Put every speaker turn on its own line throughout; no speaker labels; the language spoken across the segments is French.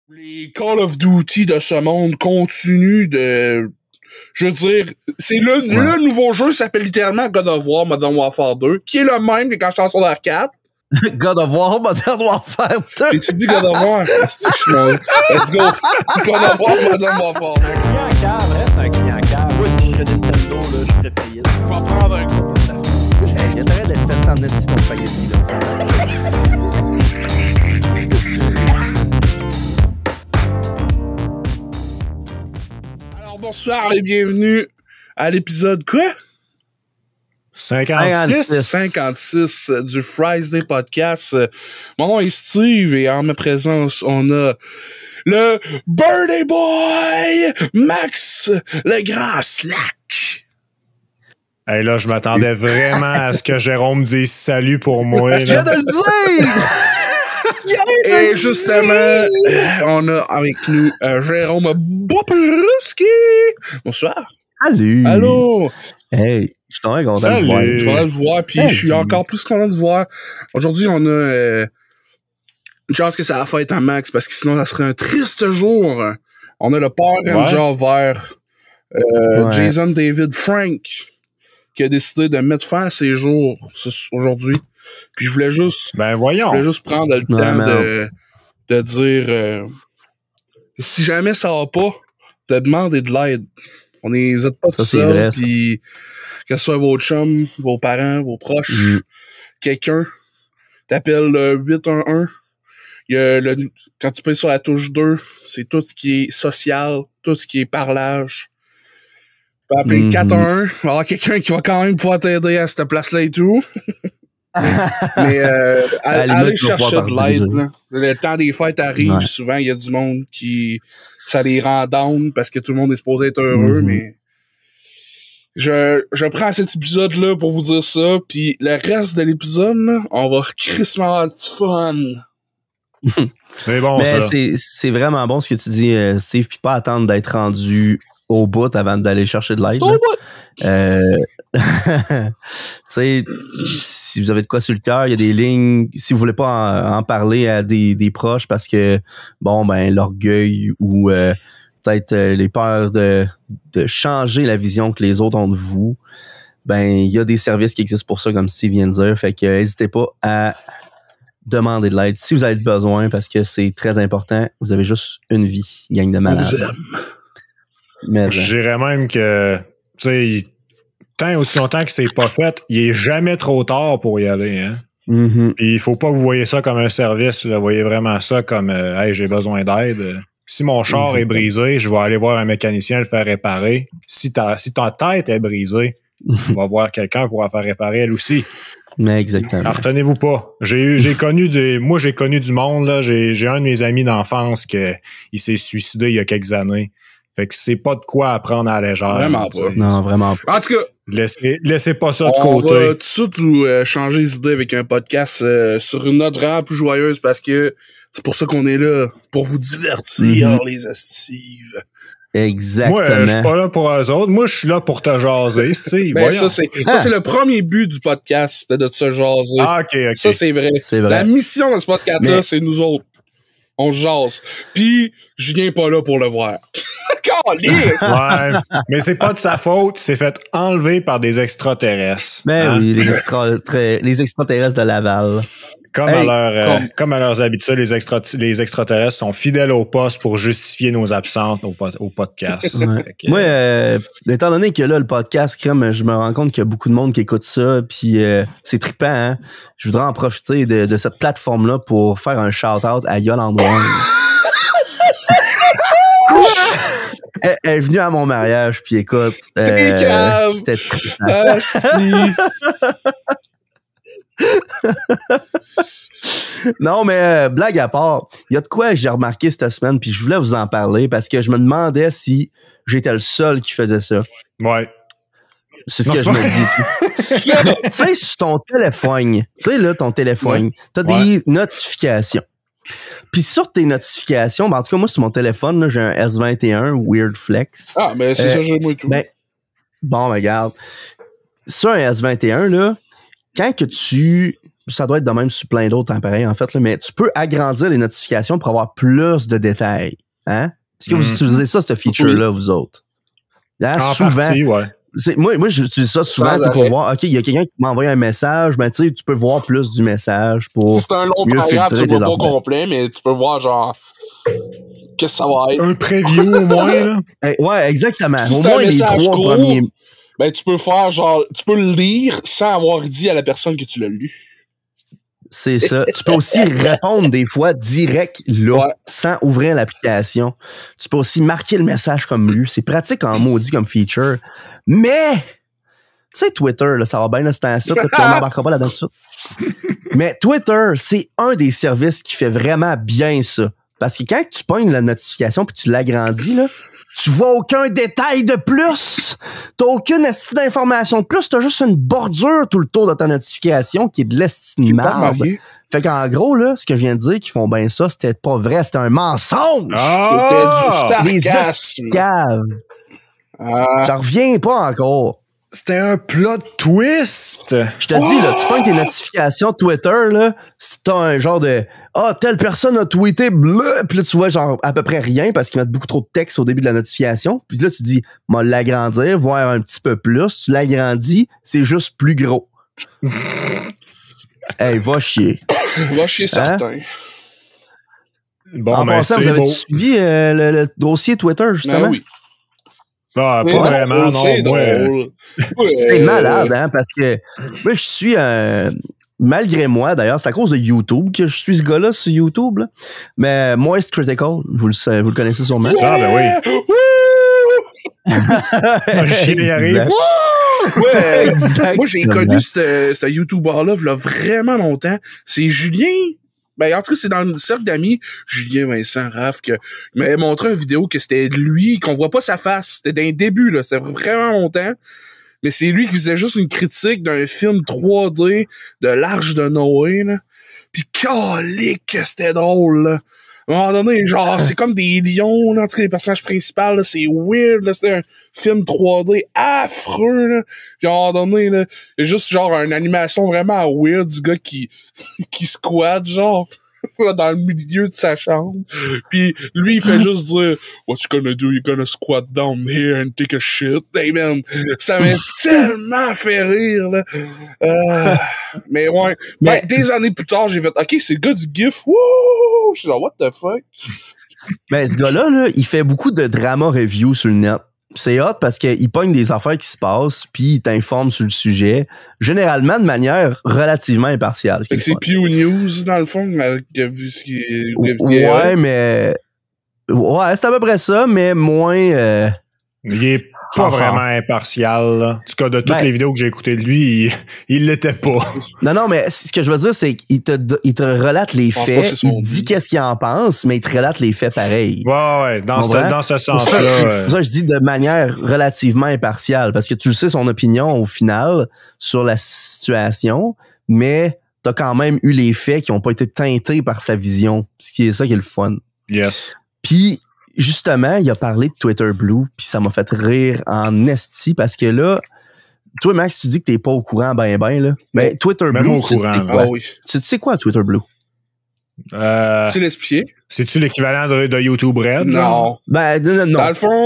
Les Call of Duty de ce monde continuent de... Je veux dire, c'est le nouveau jeu s'appelle littéralement God of War Modern Warfare 2, qui est le même que quand je suis sur l'arcade.
God of War Modern Warfare 2.
Et tu dis God of War? Let's go. God of War Modern Warfare 2.
Un client cave reste un client cave.
Moi, si je serais Nintendo, là, je ferais faillite.
Je vais prendre un coup pour ta fille.
Il y a intérêt d'être fait sans esti ton spaghetti, là.
Alors, bonsoir et bienvenue à l'épisode quoi? 56 du Friday Podcast. Mon nom est Steve et en ma présence, on a le Birthday Boy, Max, le grand Slack.
Hey là, je m'attendais vraiment à ce que Jérôme dise salut pour moi.
Je viens de le dire!
Et justement, on a avec nous Jérôme Bopruski. Bonsoir.
Salut!
Allô?
Hey, je suis très content de
Salut.
voir.
Je suis content de voir, puis je suis encore plus content de voir. Aujourd'hui, on a une chance que ça va faire à Max, parce que sinon, ça serait un triste jour. On a le Power Ranger vert, Jason David Frank, qui a décidé de mettre fin à ses jours aujourd'hui. Puis je voulais juste...
Ben voyons.
Je voulais juste prendre le temps de dire si jamais ça va pas, de demander de l'aide. Vous êtes pas tout seul, puis que ce soit vos chums, vos parents, vos proches, quelqu'un, t'appelles le 811. Il y a quand tu payes sur la touche 2, c'est tout ce qui est social, tout ce qui est parlage. Tu peux appeler 411, il va y avoir quelqu'un qui va quand même pouvoir t'aider à cette place-là et tout. Mais allez chercher de l'aide. Le temps des fêtes arrive, souvent il y a du monde qui ça les rend down parce que tout le monde est supposé être heureux, mais je prends cet épisode-là pour vous dire ça, puis le reste de l'épisode, là, on va crissement avoir du fun.
C'est bon,
mais
ça.
c'est vraiment bon ce que tu dis, Steve, puis pas attendre d'être rendu au bout avant d'aller chercher de l'aide.
C'est au bout!
Tu sais, si vous avez de quoi sur le cœur, il y a des lignes, si vous voulez pas en parler à des proches parce que, bon, ben, l'orgueil ou peut-être les peurs de changer la vision que les autres ont de vous, ben, il y a des services qui existent pour ça, comme Steve vient de dire. Fait que n'hésitez pas à demander de l'aide si vous avez besoin parce que c'est très important. Vous avez juste une vie, gang de malades.
Je dirais même que, tu sais, tant aussi longtemps que c'est pas fait, il est jamais trop tard pour y aller. Hein? Puis il faut pas que vous voyez ça comme un service. Là. Vous voyez vraiment ça comme hey, j'ai besoin d'aide. Si mon char est brisé, je vais aller voir un mécanicien le faire réparer. Si ta tête est brisée, on va voir quelqu'un pour la faire réparer elle aussi.
Mais exactement.
Alors, retenez-vous pas. J'ai connu du monde, là. J'ai un de mes amis d'enfance il s'est suicidé il y a quelques années. Fait que c'est pas de quoi à prendre à la légère.
Vraiment pas.
Non, vraiment pas.
En tout cas,
laissez pas ça de côté.
On va tout de suite changer les idées avec un podcast sur une note vraiment plus joyeuse parce que c'est pour ça qu'on est là, pour vous divertir, les estives.
Exactement.
Moi, je suis pas là pour eux autres. Moi, je suis là pour te jaser.
Ben, ça, c'est le premier but du podcast, de te jaser.
Ah, OK.
Ça, c'est vrai.
C'est vrai.
La mission de ce podcast-là, c'est nous autres. On se jase. Puis, je viens pas là pour le voir. Calisse!
Ouais, mais c'est pas de sa faute. C'est fait enlever par des extraterrestres.
Ben oui, les extraterrestres de Laval.
Comme à leurs habitudes, les extraterrestres sont fidèles au poste pour justifier nos absences au podcast.
Ouais. Moi, étant donné que là, le podcast, crème, je me rends compte qu'il y a beaucoup de monde qui écoute ça, puis c'est trippant, hein? Je voudrais en profiter de cette plateforme-là pour faire un shout-out à Yolande Wong. Elle est venue à mon mariage, puis écoute, c'était trippant. Non, mais blague à part, il y a de quoi j'ai remarqué cette semaine, puis je voulais vous en parler parce que je me demandais si j'étais le seul qui faisait ça.
Ouais.
C'est ce que je me dis. Tu sais, sur ton téléphone, t'as des notifications. Puis sur tes notifications, ben en tout cas, moi, sur mon téléphone, là, j'ai un S21 Weird Flex.
Ah, mais c'est ça, j'ai moi et tout.
Ben, bon, regarde. Sur un S21, là, quand que tu ça doit être de même sur plein d'autres appareils, en fait, là, mais tu peux agrandir les notifications pour avoir plus de détails. Hein? Est-ce que vous utilisez ça, ce feature-là, vous autres? Hein, souvent.
Partie, ouais.
Moi, j'utilise ça souvent pour voir, OK, il y a quelqu'un qui m'a envoyé un message, ben, tu sais, tu peux voir plus du message pour.
Si c'est un long paragraphe, tu le vois pas complet, mais tu peux voir, genre, qu'est-ce que ça va être.
Un preview, au moins, là.
Ouais, exactement.
Si
au moins, les 3 premiers.
Ben, tu peux faire, genre, tu peux le lire sans avoir dit à la personne que tu l'as lu.
C'est ça. Tu peux aussi répondre des fois direct là, sans ouvrir l'application. Tu peux aussi marquer le message comme lu. C'est pratique en maudit comme feature. Mais, tu sais, Twitter, là, ça va bien, là, c'est un site, là, puis on n'embarquera pas là-dedans tout de suite. Mais Twitter, c'est un des services qui fait vraiment bien ça. Parce que quand tu pognes la notification puis tu l'agrandis, là, tu vois aucun détail de plus. T'as aucune astuce d'information de plus. T'as juste une bordure tout le tour de ta notification qui est de l'estimable. Fait qu'en gros, là, ce que je viens de dire qu'ils font bien ça, c'était pas vrai. C'était un mensonge.
C'était du
sarcasme. J'en reviens pas encore.
C'était un plot twist.
Je te dis, là, tu prends tes notifications Twitter, là, si t'as un genre de telle personne a tweeté, bleu, puis là, tu vois genre à peu près rien parce qu'ils mettent beaucoup trop de texte au début de la notification. Puis là, tu dis, moi, l'agrandir, voir un petit peu plus. Tu l'agrandis, c'est juste plus gros. Hey, va chier.
Va chier certain.
Bon, en passant, vous avez suivi le dossier Twitter, justement?
Ben oui.
Ah, pas vraiment, non.
C'est drôle.
C'est malade, hein, parce que moi, je suis, malgré moi, d'ailleurs, c'est à cause de YouTube que je suis ce gars-là sur YouTube, là. Mais Moist Critical, vous le connaissez sûrement.
Ah, ben oui. Le chien y arrive.
Ouais, exactement. Moi, j'ai connu ce YouTuber-là, il y a vraiment longtemps. C'est Julien. Ben, en tout cas, c'est dans le cercle d'amis, Julien, Vincent, Raph, il m'avait montré une vidéo que c'était lui, qu'on voit pas sa face. C'était d'un début, là. C'était vraiment longtemps. Mais c'est lui qui faisait juste une critique d'un film 3D de l'Arche de Noé, là. Pis calique que c'était drôle, là. À un moment donné, genre, c'est comme des lions, là, en tout cas, les personnages principaux, là, c'est weird, là, c'était un film 3D affreux, là. Genre, à un moment donné, là, il y a juste, genre, une animation vraiment weird du gars qui squatte, genre, dans le milieu de sa chambre. Puis lui, il fait juste dire, what you gonna do? You're gonna squat down here and take a shit. Hey, man, ça m'a tellement fait rire, là. Mais ouais. Ben, des années plus tard, j'ai fait, OK, c'est le gars du GIF. Wouh! Je suis genre, what the fuck?
Ben, ce gars-là, il fait beaucoup de drama review sur le net. C'est hot parce qu'il pogne des affaires qui se passent, puis il t'informe sur le sujet, généralement de manière relativement impartiale.
C'est Pew News, dans le fond, qui a vu ce qui est...
Ouais, mais... Ouais, c'est à peu près ça, mais moins...
Il est pas vraiment impartial, là. En tout cas, de toutes les vidéos que j'ai écoutées de lui, il l'était pas.
Non, mais ce que je veux dire, c'est qu'il te relate les faits, il dit qu'est-ce qu'il en pense, mais il te relate les faits pareil.
Ouais, dans ce sens-là.
Pour ça, je dis de manière relativement impartiale, parce que tu le sais son opinion au final sur la situation, mais t'as quand même eu les faits qui ont pas été teintés par sa vision, ce qui est ça qui est le fun.
Yes.
Puis, justement, il a parlé de Twitter Blue, puis ça m'a fait rire en esti, parce que là, toi, Max, tu dis que t'es pas au courant ben, là. Mais Twitter Blue,
au courant,
quoi?
Ah oui.
Tu sais quoi, Twitter Blue?
C'est l'expliquer.
C'est-tu l'équivalent de YouTube Red?
Non.
Ben, non.
Dans le fond...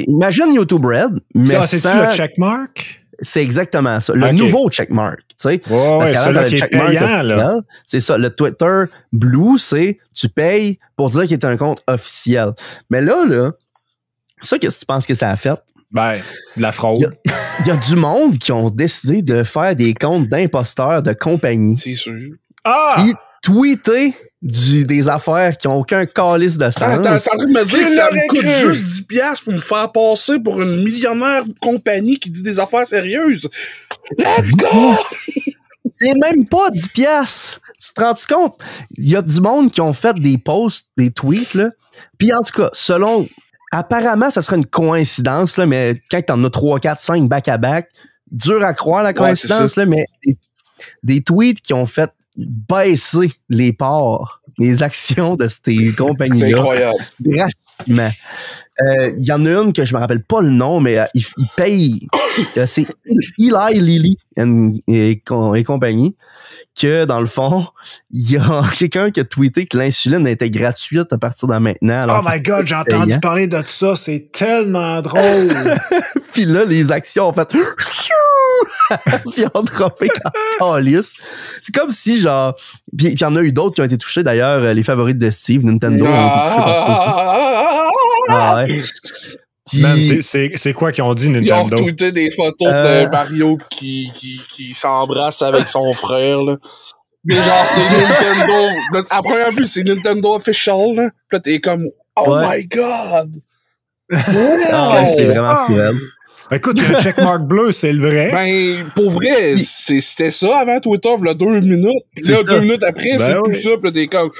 Imagine YouTube Red, mais
c'est-tu le checkmark?
C'est exactement ça. Le nouveau checkmark, tu sais.
Ouais, c'est là qui est payant, là.
C'est ça. Le Twitter Blue, c'est tu payes pour dire qu'il est un compte officiel. Mais là, ça, qu'est-ce que tu penses que ça a fait?
Ben, de la fraude.
Il y a du monde qui ont décidé de faire des comptes d'imposteurs de compagnie.
C'est sûr.
Puis tweeter des affaires qui n'ont aucun calice de sens.
T'es en train de me dire que ça me coûte juste 10$ pour me faire passer pour une millionnaire compagnie qui dit des affaires sérieuses. Let's go!
C'est même pas 10$. Tu te rends compte? Il y a du monde qui ont fait des posts, des tweets, là. Puis en tout cas, apparemment, ça serait une coïncidence, là, mais quand t'en as 3, 4, 5 back-à-back, dur à croire la coïncidence, là, mais des tweets qui ont fait baisser les parts les actions de ces compagnies-là.
C'est incroyable.
Drastiquement. Il y en a une que je me rappelle pas le nom, mais il paye. C'est Eli Lilly et compagnie. Que dans le fond, il y a quelqu'un qui a tweeté que l'insuline était gratuite à partir de maintenant.
Oh my god, j'ai entendu parler de ça, c'est tellement drôle.
Puis là, les actions ont fait puis ont droppé en lisse. C'est comme si genre, puis il y en a eu d'autres qui ont été touchés d'ailleurs, les favoris de Steve, Nintendo ont été touchés par ça aussi. Ah ouais.
Puis, man, c'est quoi qu'ils ont dit, Nintendo?
Ils ont tweeté des photos de Mario qui s'embrasse avec son frère, là. Mais genre, c'est Nintendo. Là, à première vue, c'est Nintendo Official, là. Puis là, t'es comme, oh my god!
Wow! C'est vraiment cruel.
Écoute, le checkmark bleu, c'est le vrai.
Ben, pour vrai, c'était ça avant Twitter, il y a 2 minutes. Puis là, 2 minutes après, c'est plus ça. Puis là, t'es comme,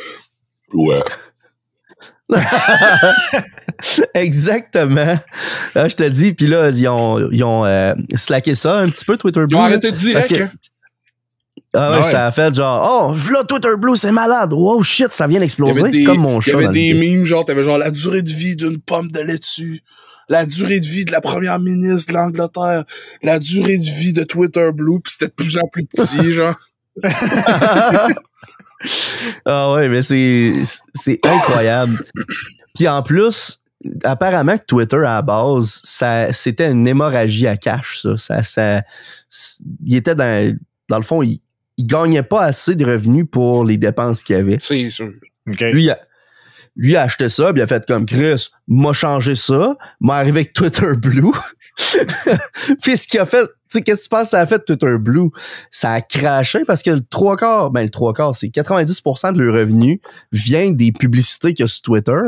ouais.
Exactement. Là, je te dis, puis là, ils ont slacké ça un petit peu, Twitter Blue.
Ils ont arrêté direct.
Ça a fait genre, oh, v'là Twitter Blue, c'est malade. Wow, shit, ça vient d'exploser. Comme mon chat.
Il y avait des memes, genre, t'avais genre la durée de vie d'une pomme de laitue, la durée de vie de la première ministre de l'Angleterre, la durée de vie de Twitter Blue, pis c'était de plus en plus petit, genre.
Ah ouais, mais c'est incroyable. Puis en plus, apparemment que Twitter à la base, c'était une hémorragie à cash, ça. Il était dans le fond, il gagnait pas assez de revenus pour les dépenses qu'il avait.
C'est sûr.
Okay.
Lui a acheté ça, puis il a fait comme Chris, m'a changé ça, m'a arrivé avec Twitter Blue. Puis ce qu'il a fait, tu sais, qu'est-ce que tu penses que ça a fait Twitter Blue? Ça a craché parce que le trois quarts, c'est 90% de leur revenu vient des publicités qu'il y a sur Twitter.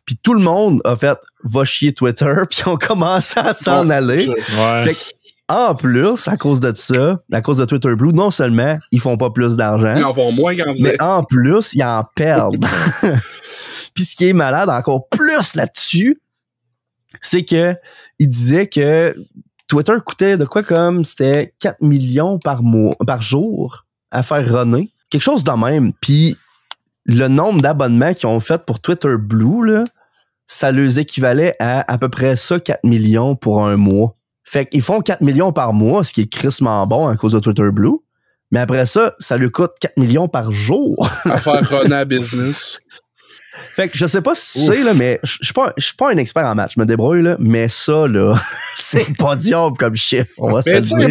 Puis tout le monde a fait, va chier Twitter, puis on commence à s'en aller.
Ouais.
Fait en plus, à cause de ça, à cause de Twitter Blue, non seulement ils font pas plus d'argent,
Ils en font moins qu'en
mais en plus, ils en perdent. Puis ce qui est malade encore plus là-dessus, c'est que il disait que Twitter coûtait de quoi comme c'était 4 millions par jour à faire runner. Quelque chose de même. Puis le nombre d'abonnements qu'ils ont fait pour Twitter Blue, là, ça leur équivalait à peu près ça, 4 millions pour un mois. Fait qu'ils font 4 millions par mois, ce qui est crissement bon à cause de Twitter Blue. Mais après ça, ça lui coûte 4 millions par jour.
À faire runner à business.
Fait que je sais pas si tu sais, là, mais je suis pas un expert en match, je me débrouille, là, mais ça, là, c'est pas diable comme chiffre, on va se le dire.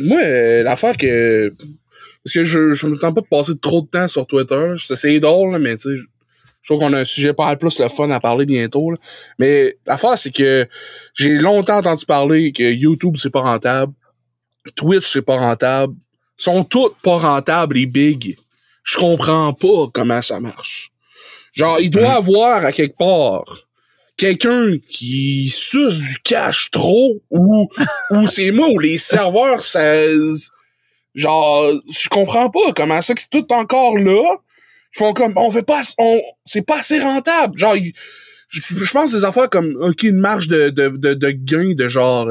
Moi, l'affaire que... Parce que je me tente pas de passer trop de temps sur Twitter, c'est drôle, là, mais tu sais, je trouve qu'on a un sujet pas mal plus le fun à parler bientôt, là. Mais l'affaire, c'est que j'ai longtemps entendu parler que YouTube, c'est pas rentable, Twitch, c'est pas rentable, sont toutes pas rentables, les big. Je comprends pas comment ça marche. Genre, il doit avoir à quelque part quelqu'un qui suce du cash trop ou c'est moi ou les serveurs, ça, genre, je comprends pas comment ça que c'est tout encore là. Ils font comme, c'est pas assez rentable. Genre, je pense des affaires comme, ok, une marge de gain de genre,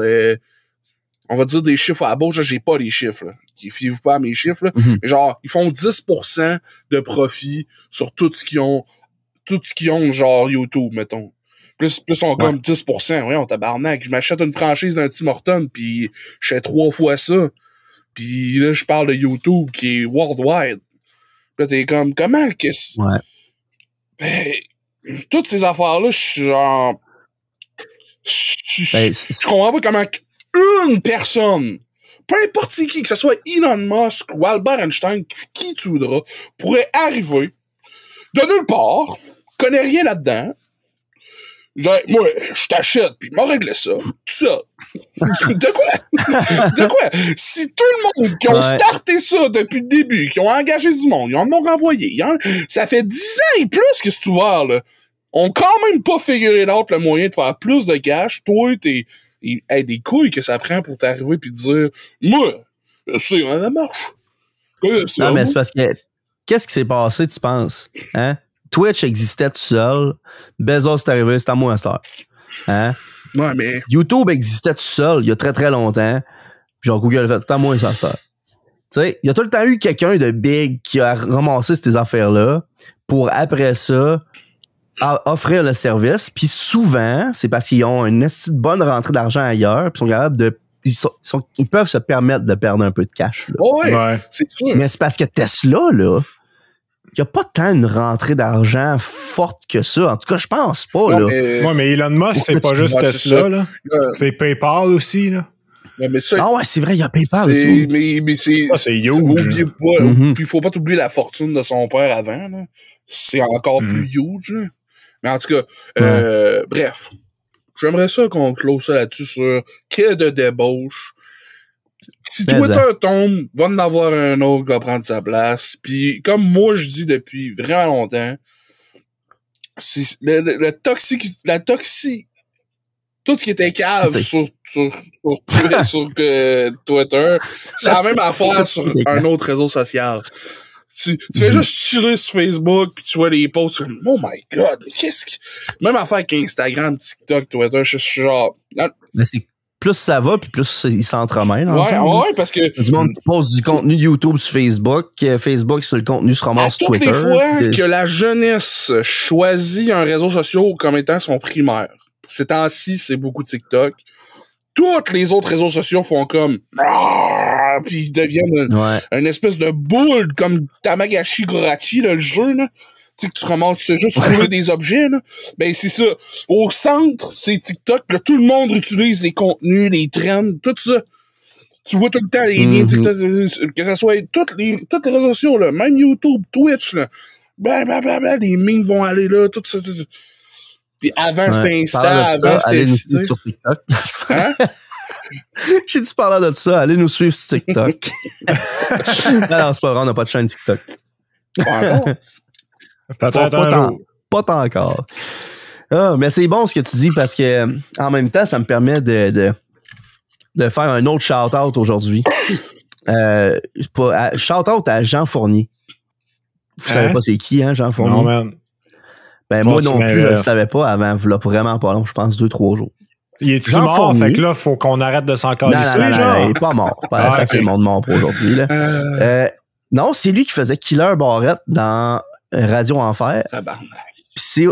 on va dire des chiffres à la bouche, j'ai pas les chiffres, là. Fiez-vous pas à mes chiffres, là. Mais genre, ils font 10% de profit sur tout ce qu'ils ont, genre YouTube, mettons. Plus on comme 10%. Voyons, tabarnak. Je m'achète une franchise d'un Tim Hortons, puis je fais 3 fois ça. Puis là, je parle de YouTube, qui est worldwide. Puis là, t'es comme, comment qu'est-ce...
Ouais.
Ben, toutes ces affaires-là, je suis genre... Je comprends pas comment une personne, peu importe qui, que ce soit Elon Musk ou Albert Einstein, qui tu voudras, pourrait arriver de nulle part, connaît rien là-dedans. Genre, moi, je t'achète, pis m'a réglé ça, tout ça. De quoi? Si tout le monde qui ont starté ça depuis le début, qui ont engagé du monde, ils en ont renvoyé, ça fait 10 ans et plus que c'est ouvert, là, ont quand même pas figuré l'autre le moyen de faire plus de cash. Toi, des couilles que ça prend pour t'arriver pis te dire, moi, c'est ça marche.
Non, mais c'est parce que, qu'est-ce qui s'est passé, tu penses? Hein? Twitch existait tout seul. Bezos est arrivé, c'est à moi à cette heure. Hein?
Ouais, mais...
YouTube existait tout seul il y a très très longtemps. Genre Google a fait, c'est à moi à cette heure. Tu sais, il y a tout le temps eu quelqu'un de big qui a ramassé ces affaires-là pour, après ça, offrir le service. Puis souvent, c'est parce qu'ils ont une bonne rentrée d'argent ailleurs, puis sont capables de... Ils peuvent se permettre de perdre un peu de cash. Là.
Ouais, c'est sûr.
Mais c'est parce que Tesla, là, il n'y a pas tant une rentrée d'argent forte que ça. En tout cas, je pense pas.
Ouais,
là.
Mais Elon Musk, c'est pas juste Tesla. Là. C'est PayPal aussi. Là.
Mais ça,
ah ouais, c'est vrai, il y a PayPal et tout.
Mais c'est huge.
Oubliez pas, puis il faut pas t'oublier la fortune de son père avant. Là. C'est encore plus huge. Là. Mais en tout cas, bref. J'aimerais ça qu'on close ça là-dessus sur quai de débauche. Si Twitter tombe, va en avoir un autre qui va prendre sa place. Puis comme moi je dis depuis vraiment longtemps, c'est la toxique, tout ce qui était cave sur Twitter, c'est la même affaire sur un autre réseau social. Tu fais juste chiller sur Facebook pis tu vois les posts, oh my god, mais qu'est-ce que... Même affaire qu'Instagram, TikTok, Twitter, je suis genre...
Mais c'est plus ça va, puis plus ils s'entremêlent.
Ouais, parce que...
Du monde poste du contenu YouTube sur Facebook, Facebook sur le contenu se ramasse sur Twitter.
Toutes les fois que la jeunesse choisit un réseau social comme étant son primaire, ces temps-ci, c'est beaucoup TikTok. Tous les autres réseaux sociaux font comme... Puis ils deviennent une espèce de boule comme Tamagotchi Gorati, là, le jeu, là. Tu sais, que tu ramasses, c'est juste rouler des objets, là. Ben, c'est ça. Au centre, c'est TikTok, là. Tout le monde utilise les contenus, les trends, tout ça. Tu vois tout le temps les liens TikTok, que ce soit tous les réseaux sociaux, là. Même YouTube, Twitch, là. Blablabla, les memes vont aller là, tout ça. Puis avant, c'était Insta, avant, c'était...
sur TikTok. Hein? J'ai dit parler de ça, allez nous suivre sur TikTok. Non, c'est pas vrai, on n'a pas de chaîne TikTok. Pas encore. Ah, mais c'est bon ce que tu dis parce que en même temps, ça me permet de faire un autre shout-out aujourd'hui. Shout-out à Jean Fournier. Vous savez pas c'est qui, hein, Jean Fournier?
Non, man.
Ben, moi non plus, je le savais pas avant, vraiment pas long, je pense 2-3 jours.
Il est-tu mort? Fournier. Fait que là, faut qu'on arrête de s'en calisser,
non, il est pas mort. C'est le monde mort pour aujourd'hui, là. Non, c'est lui qui faisait Killer Barrette dans Radio Enfer. Puis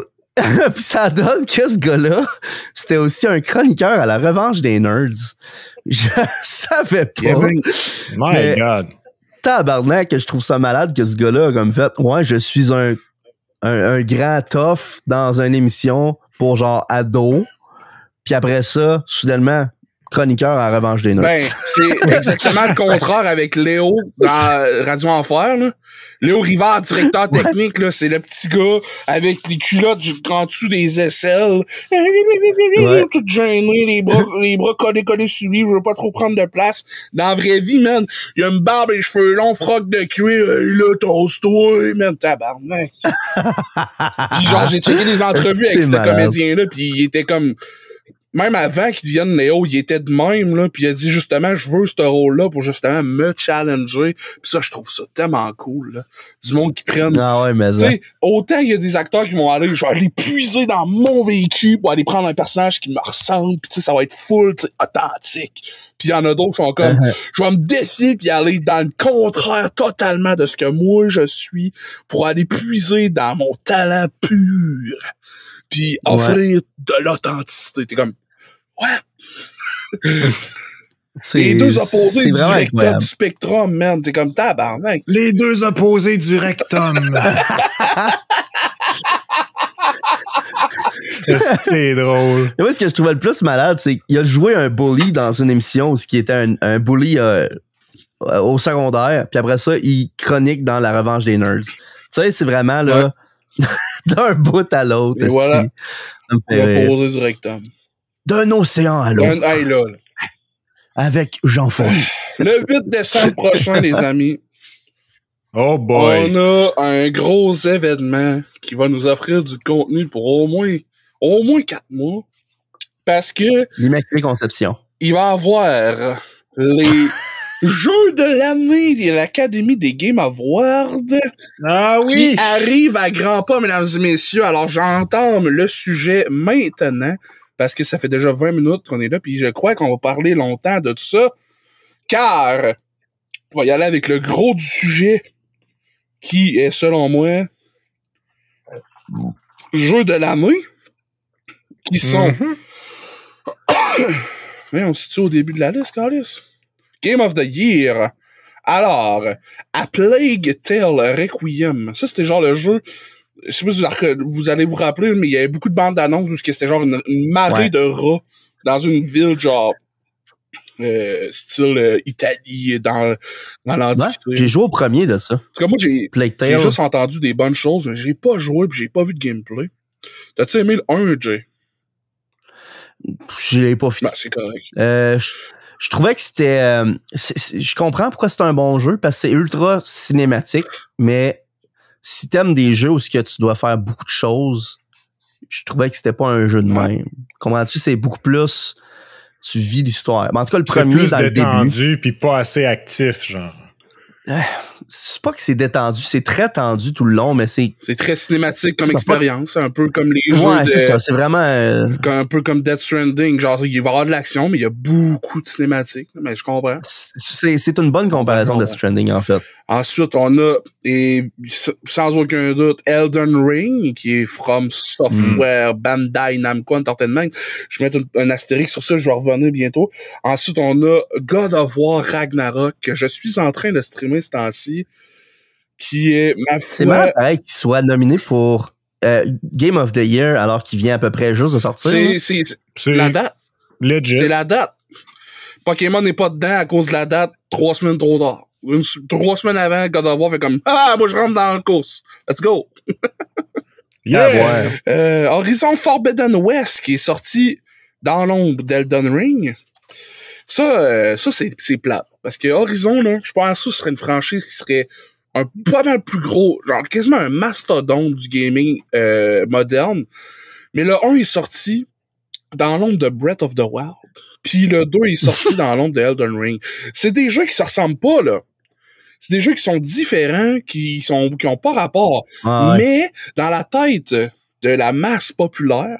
ça donne que ce gars-là, c'était aussi un chroniqueur à la revanche des nerds. Je savais pas.
My God.
Tabarnak, que je trouve ça malade que ce gars-là a comme fait, ouais, je suis un grand tough dans une émission pour genre ado. Puis après ça, soudainement, chroniqueur à la revanche des nerds.
Ben, c'est exactement le contraire avec Léo dans Radio Enfer, là. Léo Rivard, directeur technique, là, c'est le petit gars avec les culottes en dessous des aisselles. Tout gêné, les bras collés sur lui, je veux pas trop prendre de place. Dans la vraie vie, man, il a une barbe et les cheveux longs, froc de cuir, là, tosse-toi, man, tabarnak. Puis genre, j'ai checké des entrevues avec ce comédien-là, puis il était comme... Même avant qu'il devienne Léo, il était de même, là, pis il a dit justement, je veux ce rôle-là pour justement me challenger. Pis ça, je trouve ça tellement cool, là. Du monde qui prennent...
Ah ouais, mais
tu sais, autant il y a des acteurs qui vont aller, je vais aller puiser dans mon véhicule pour aller prendre un personnage qui me ressemble, pis tu sais, ça va être full, tu sais, authentique. Puis il y en a d'autres qui sont comme, je vais me décider pis aller dans le contraire totalement de ce que moi je suis pour aller puiser dans mon talent pur. Puis offrir de l'authenticité. T'es comme, what? Les deux opposés du rectum du spectrum, man. T'es comme tabarnak.
Les deux opposés du rectum. C'est drôle.
Et moi, ce que je trouvais le plus malade, c'est qu'il a joué un bully dans une émission, ce qui était un bully au secondaire. Puis après ça, il chronique dans La Revanche des Nerds. Tu sais, c'est vraiment là, d'un bout à l'autre.
Et voilà. L'opposé du rectum.
D'un océan à l'autre.
Hey, là.
Avec Jean Fournier.
Le 8 décembre prochain, les amis.
Oh boy.
On a un gros événement qui va nous offrir du contenu pour au moins 4 mois. Parce que...
L'Immaculée Conception.
Il va y avoir les jeux de l'année de l'Académie des Game Awards.
Ah oui!
Qui arrive à grands pas, mesdames et messieurs. Alors, j'entame le sujet maintenant. Parce que ça fait déjà 20 minutes qu'on est là, puis je crois qu'on va parler longtemps de tout ça, car On va y aller avec le gros du sujet, qui est, selon moi, jeu de l'année, qui sont... Mais on se situe au début de la liste, Carlis. Game of the Year. Alors, A Plague Tale Requiem. Ça, c'était genre le jeu... Je sais pas si vous allez vous rappeler, mais il y avait beaucoup de bandes d'annonces où c'était genre une marée de rats dans une ville genre style Italie dans l'Antiquité.
Ouais, j'ai joué au premier de ça.
En tout cas, moi, j'ai juste entendu des bonnes choses, mais j'ai pas joué pis j'ai pas vu de gameplay. T'as-tu aimé le 1, Jay?
Je l'ai pas fini.
Ben, c'est correct.
Je trouvais que c'était... je comprends pourquoi c'est un bon jeu, parce que c'est ultra cinématique, mais si t'aimes des jeux où tu dois faire beaucoup de choses, je trouvais que c'était pas un jeu de même. Comprends-tu? C'est beaucoup plus... Tu vis l'histoire. Mais en tout cas, le premier,
plus
dans le début...
détendu puis pas assez actif, genre.
C'est pas que c'est détendu, c'est très tendu tout le long, mais c'est
très cinématique comme expérience, un peu comme les jeux
c'est ça, c'est vraiment
un peu comme Death Stranding, genre il va y avoir de l'action, mais il y a beaucoup de cinématiques, mais je comprends.
C'est une bonne comparaison de Death Stranding, en fait.
Ensuite, on a, et sans aucun doute, Elden Ring, qui est From Software, Bandai Namco Entertainment. Je vais mettre un astérisque sur ça, je vais revenir bientôt. Ensuite, on a God of War Ragnarok, que je suis en train de streamer ce temps-ci, qui est, ma foi...
C'est marrant, pareil, qu'il soit nominé pour Game of the Year, alors qu'il vient à peu près juste de sortir.
C'est la date.
Legit.
C'est la date. Pokémon n'est pas dedans à cause de la date 3 semaines trop tard. 3 semaines avant, God of War fait comme moi je rentre dans la course. Let's go!
Yeah!
Horizon Forbidden West qui est sorti dans l'ombre d'Elden Ring. Ça c'est plate. Parce que Horizon, là, je pense que ce serait une franchise qui serait pas mal plus gros, genre quasiment un mastodonte du gaming moderne. Mais le 1 est sorti dans l'ombre de Breath of the Wild. Puis le 2 est sorti dans l'ombre de Elden Ring. C'est des jeux qui se ressemblent pas, là. C'est des jeux qui sont différents, qui ont pas rapport. Mais, dans la tête de la masse populaire,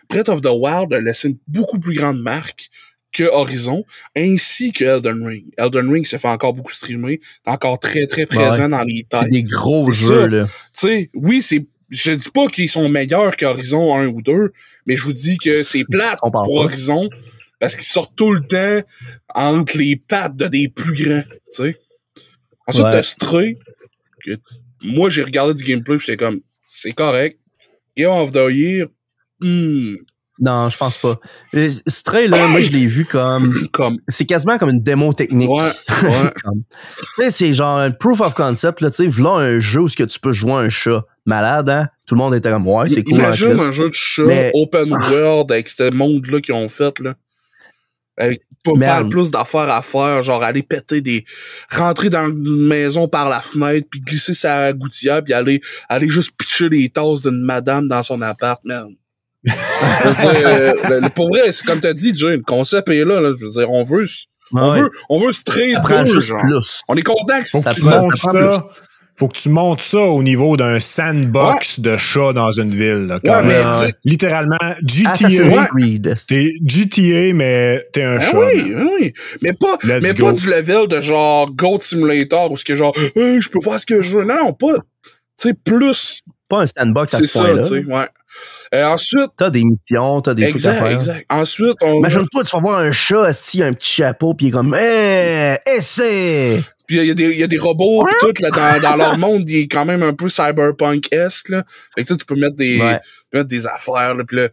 Breath of the Wild a laissé une beaucoup plus grande marque que Horizon, ainsi que Elden Ring. Elden Ring se fait encore beaucoup streamer, encore très, très présent dans les têtes.
C'est des gros jeux, là.
Tu sais, oui, je dis pas qu'ils sont meilleurs qu'Horizon 1 ou 2, mais je vous dis que c'est plate pour Horizon, parce qu'ils sortent tout le temps entre les pattes de des plus grands, tu sais. Ensuite, t'as Stray, que moi, j'ai regardé du gameplay, j'étais comme, c'est correct. Game of the Year,
Non, je pense pas. Stray, là, moi, je l'ai vu comme... C'est quasiment comme une démo technique.
Ouais.
Tu sais, c'est genre un proof of concept, là, tu sais, voilà un jeu où tu peux jouer un chat. Malade, hein? Tout le monde était comme, ouais, c'est cool.
Imagine un jeu de chat, open world, avec ce monde-là qu'ils ont fait, là. Avec pas plus d'affaires à faire, genre aller rentrer dans une maison par la fenêtre, puis glisser sa gouttière, puis aller juste pitcher les tasses d'une madame dans son appart, man. Pour vrai, c'est comme t'as dit, Jay, le concept est là, je veux dire, on veut Stray 2, genre. On est content que
faut que tu montes ça au niveau d'un sandbox de chat dans une ville. Là, littéralement, GTA. T'es GTA, mais t'es un chat.
Oui. Mais pas du level de genre Goat Simulator où c'est genre, je peux faire ce que je veux. Non, pas. Tu sais, plus.
Pas un sandbox à ce point-là.
C'est ça, tu sais, ouais. Ensuite.
T'as des missions, t'as des trucs à faire.
Exact. Ensuite,
imagine-toi, tu vas voir un chat, il a un petit chapeau, pis il est comme, essaie!
Puis il y a des robots pis tout, là, dans leur monde, il est quand même un peu cyberpunk-esque, là. Fait que tu peux mettre des affaires, là, pis là,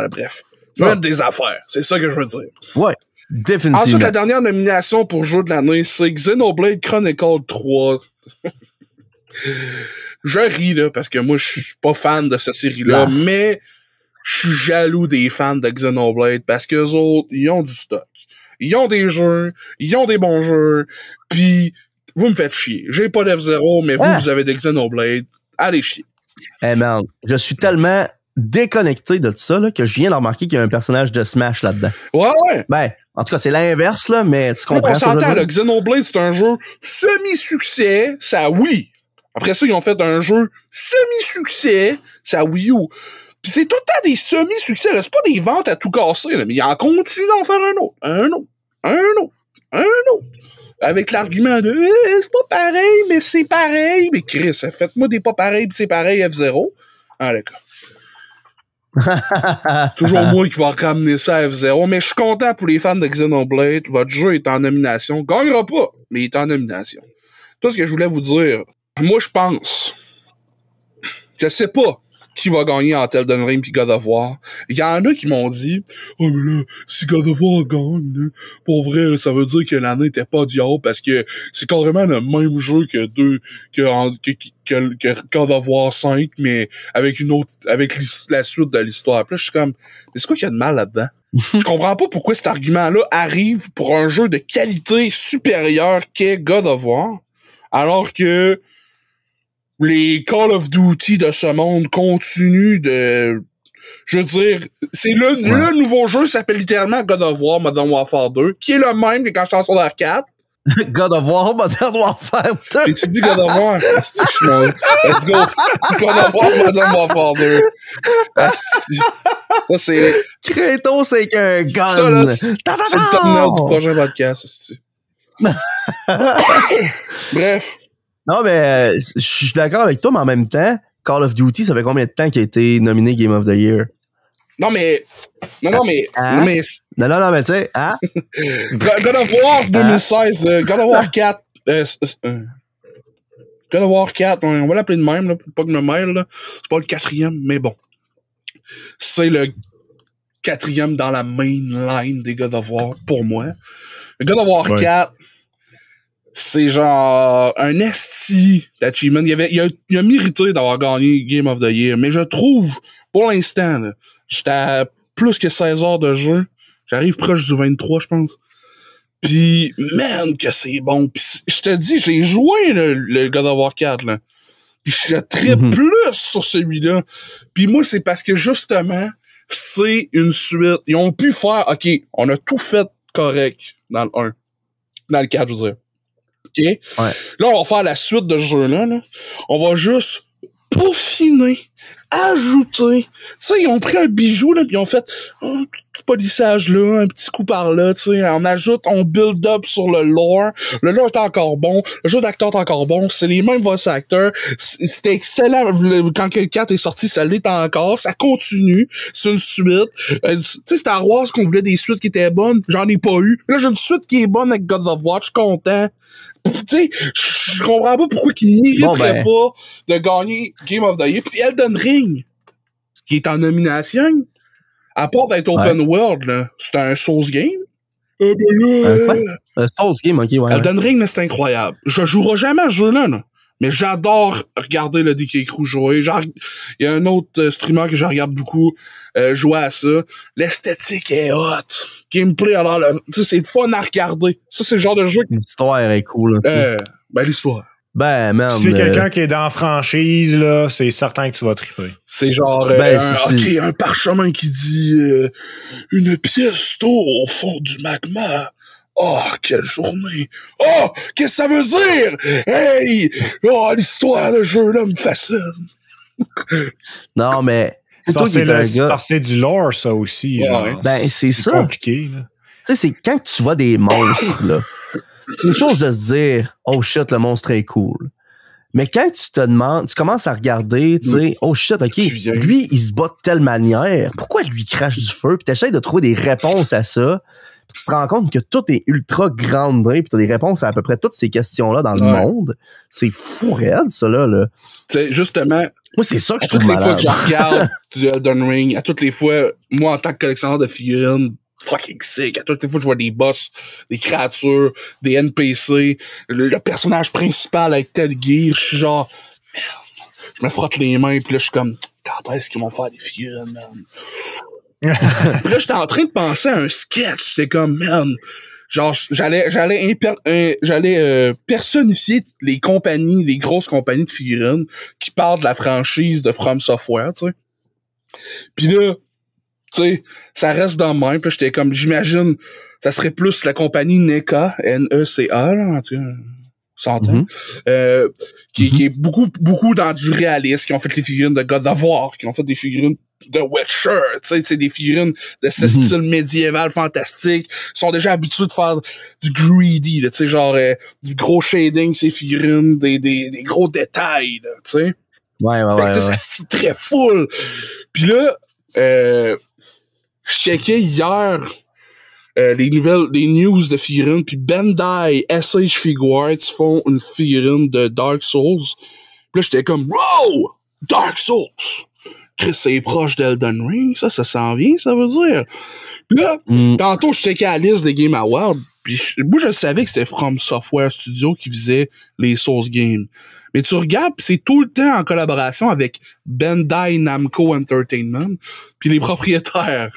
bref. Tu peux mettre des affaires. C'est ça que je veux dire.
Ouais. Définitivement.
Ensuite, la dernière nomination pour jeu de l'année, c'est Xenoblade Chronicle 3. Je ris, là, parce que moi, je suis pas fan de cette série-là, mais je suis jaloux des fans de Xenoblade parce qu'eux autres, ils ont du stock. Ils ont des jeux, ils ont des bons jeux, pis vous me faites chier. J'ai pas d'F0, mais vous avez des Xenoblade. Allez chier.
Hey man, je suis tellement déconnecté de tout ça là, que je viens de remarquer qu'il y a un personnage de Smash là-dedans.
Ouais.
Ben, en tout cas, c'est l'inverse, là, mais tu comprends.
On s'entend, le Xenoblade, c'est un jeu semi-succès, ça oui. Après ça, ils ont fait un jeu semi-succès, ça Wii U. Pis c'est tout le temps des semi-succès, là. C'est pas des ventes à tout casser, là. Mais ils en continuent d'en faire un autre. avec l'argument de c'est pas pareil, mais c'est pareil. Mais Chris, faites-moi des pas pareils pis c'est pareil F0. Ah, d'accord. Toujours moi qui va ramener ça à F0, mais je suis content pour les fans de Xenoblade. Votre jeu est en nomination. Gagnera pas, mais il est en nomination. Tout ce que je voulais vous dire, moi je pense, je sais pas qui va gagner entre Elden Ring pis God of War. Il y en a qui m'ont dit, oh mais là, si God of War gagne, là, pour vrai, là, ça veut dire que l'année était pas diable parce que c'est carrément le même jeu que God of War 5, mais avec la suite de l'histoire. Puis là, je suis comme, mais c'est quoi qu'il y a de mal là-dedans? Je comprends pas pourquoi cet argument-là arrive pour un jeu de qualité supérieure qu'est God of War, alors que les Call of Duty de ce monde continuent de... Je veux dire, c'est le nouveau jeu s'appelle littéralement God of War Modern Warfare 2, qui est le même que quand je suis en secondaire 4.
God of War Modern Warfare 2.
Et tu dis God of War? Asti, je suis mort. Let's go. God of War Modern Warfare 2. Asti. Ça, c'est...
Kratos avec un gun.
Ça, là, c'est le thumbnail du prochain podcast. Asti. Bref.
Non, mais je suis d'accord avec toi, mais en même temps, Call of Duty, ça fait combien de temps qu'il a été nominé Game of the Year?
Non, mais... Non, mais
tu sais, hein?
God of War 2016, God of War 4... God of War 4, on va l'appeler de même, là, pour pas que je me mêle, là. C'est pas le 4e, mais bon. C'est le 4e dans la main line des God of War, pour moi. Le God of War 4... c'est genre un esti d'achievement. Il a mérité d'avoir gagné Game of the Year, mais je trouve, pour l'instant, là, j'étais à plus que 16 heures de jeu. J'arrive proche du 23, je pense. Pis, man, que c'est bon. Pis, je te dis, j'ai joué le God of War 4, là. Pis je trippe plus sur celui-là. Pis moi, c'est parce que, justement, c'est une suite. Ils ont pu faire, OK, on a tout fait correct dans le 1. Dans le 4, je veux dire. OK? Ouais. Là, on va faire la suite de ce jeu-là. Là. On va juste peaufiner, ajouter. Tu sais, ils ont pris un bijou, là, pis ils ont fait un petit polissage là, un petit coup par là, tu sais. On ajoute, on build up sur le lore. Le lore est encore bon. Le jeu d'acteur est encore bon. C'est les mêmes voice actors. C'était excellent. Quand le 4 est sorti, ça l'est encore. Ça continue. C'est une suite. Tu sais, Star Wars, qu'on voulait des suites qui étaient bonnes. J'en ai pas eu. Là, j'ai une suite qui est bonne avec God of War. Je suis content. Tu sais, je comprends pas pourquoi il mériterait pas de gagner Game of the Year. Puis Elden Ring, qui est en nomination, à part d'être open world, là, c'est un Souls game.
Souls game, ok, ouais.
Elden Ring, là, c'est incroyable. Je jouerai jamais à ce jeu-là, là. Mais j'adore regarder le DK Crew jouer. Genre, il y a un autre streamer que je regarde beaucoup jouer à ça. L'esthétique est hot. Gameplay, alors, tu sais, c'est fun à regarder. Ça, c'est le genre de jeu...
L'histoire est cool.
L'histoire.
Man,
si tu es quelqu'un qui est dans la franchise, là, c'est certain que tu vas triper.
C'est genre un parchemin qui dit une pièce d'eau au fond du magma. Oh, quelle journée! Oh, qu'est-ce que ça veut dire? Hey! Oh, l'histoire de jeu-là me fascine!
Non, mais...
C'est du lore, ça aussi.
Ouais.
Genre,
ben, c'est ça.
Compliqué, là.
Tu sais, c'est quand tu vois des monstres, là. C'est une chose de se dire, oh shit, le monstre est cool. Mais quand tu te demandes, tu commences à regarder, tu sais, oh shit, ok, lui, il se bat de telle manière. Pourquoi lui crache du feu? Puis t'essayes de trouver des réponses à ça. Puis tu te rends compte que tout est ultra groundé, puis t'as des réponses à peu près toutes ces questions-là dans le monde. C'est fou raide, ça, là.
C'est justement...
Moi, c'est ça que je trouve
toutes les
malade.
fois que je regarde du Elden Ring, à toutes les fois, moi, en tant que collectionneur de figurines, fucking sick. À toutes les fois, je vois des boss, des créatures, des NPC, le personnage principal avec tel gear, je suis genre, merde. Je me frotte les mains, puis là, je suis comme, quand est-ce qu'ils vont faire des figurines, man? Puis là, j'étais en train de penser à un sketch. J'étais comme, man, genre, j'allais personnifier les compagnies, les grosses compagnies de figurines qui parlent de la franchise de From Software, tu sais. Puis là, tu sais, ça reste dans le même. Puis là, j'étais comme, j'imagine, ça serait plus la compagnie NECA, N-E-C-A, là, en tout cas, s'entend, qui est beaucoup dans du réalisme, qui ont fait les figurines de God of War, qui ont fait des figurines de Witcher, tu sais, des figurines de ce style médiéval fantastique. Ils sont déjà habitués de faire du greedy, tu sais, genre du gros shading, ces figurines, des gros détails, tu sais.
Ouais.
Ça fit très full. Puis là, je checkais hier les news de figurines, puis Bandai SH Figuarts font une figurine de Dark Souls. Puis là, j'étais comme, wow! Dark Souls! Chris, c'est proche d'Elden Ring, ça s'en vient, ça veut dire. Puis là, tantôt, je checkais la liste des Game Awards, puis moi, je savais que c'était From Software Studio qui faisait les Souls Games. Mais tu regardes, pis c'est tout le temps en collaboration avec Bandai Namco Entertainment, puis les propriétaires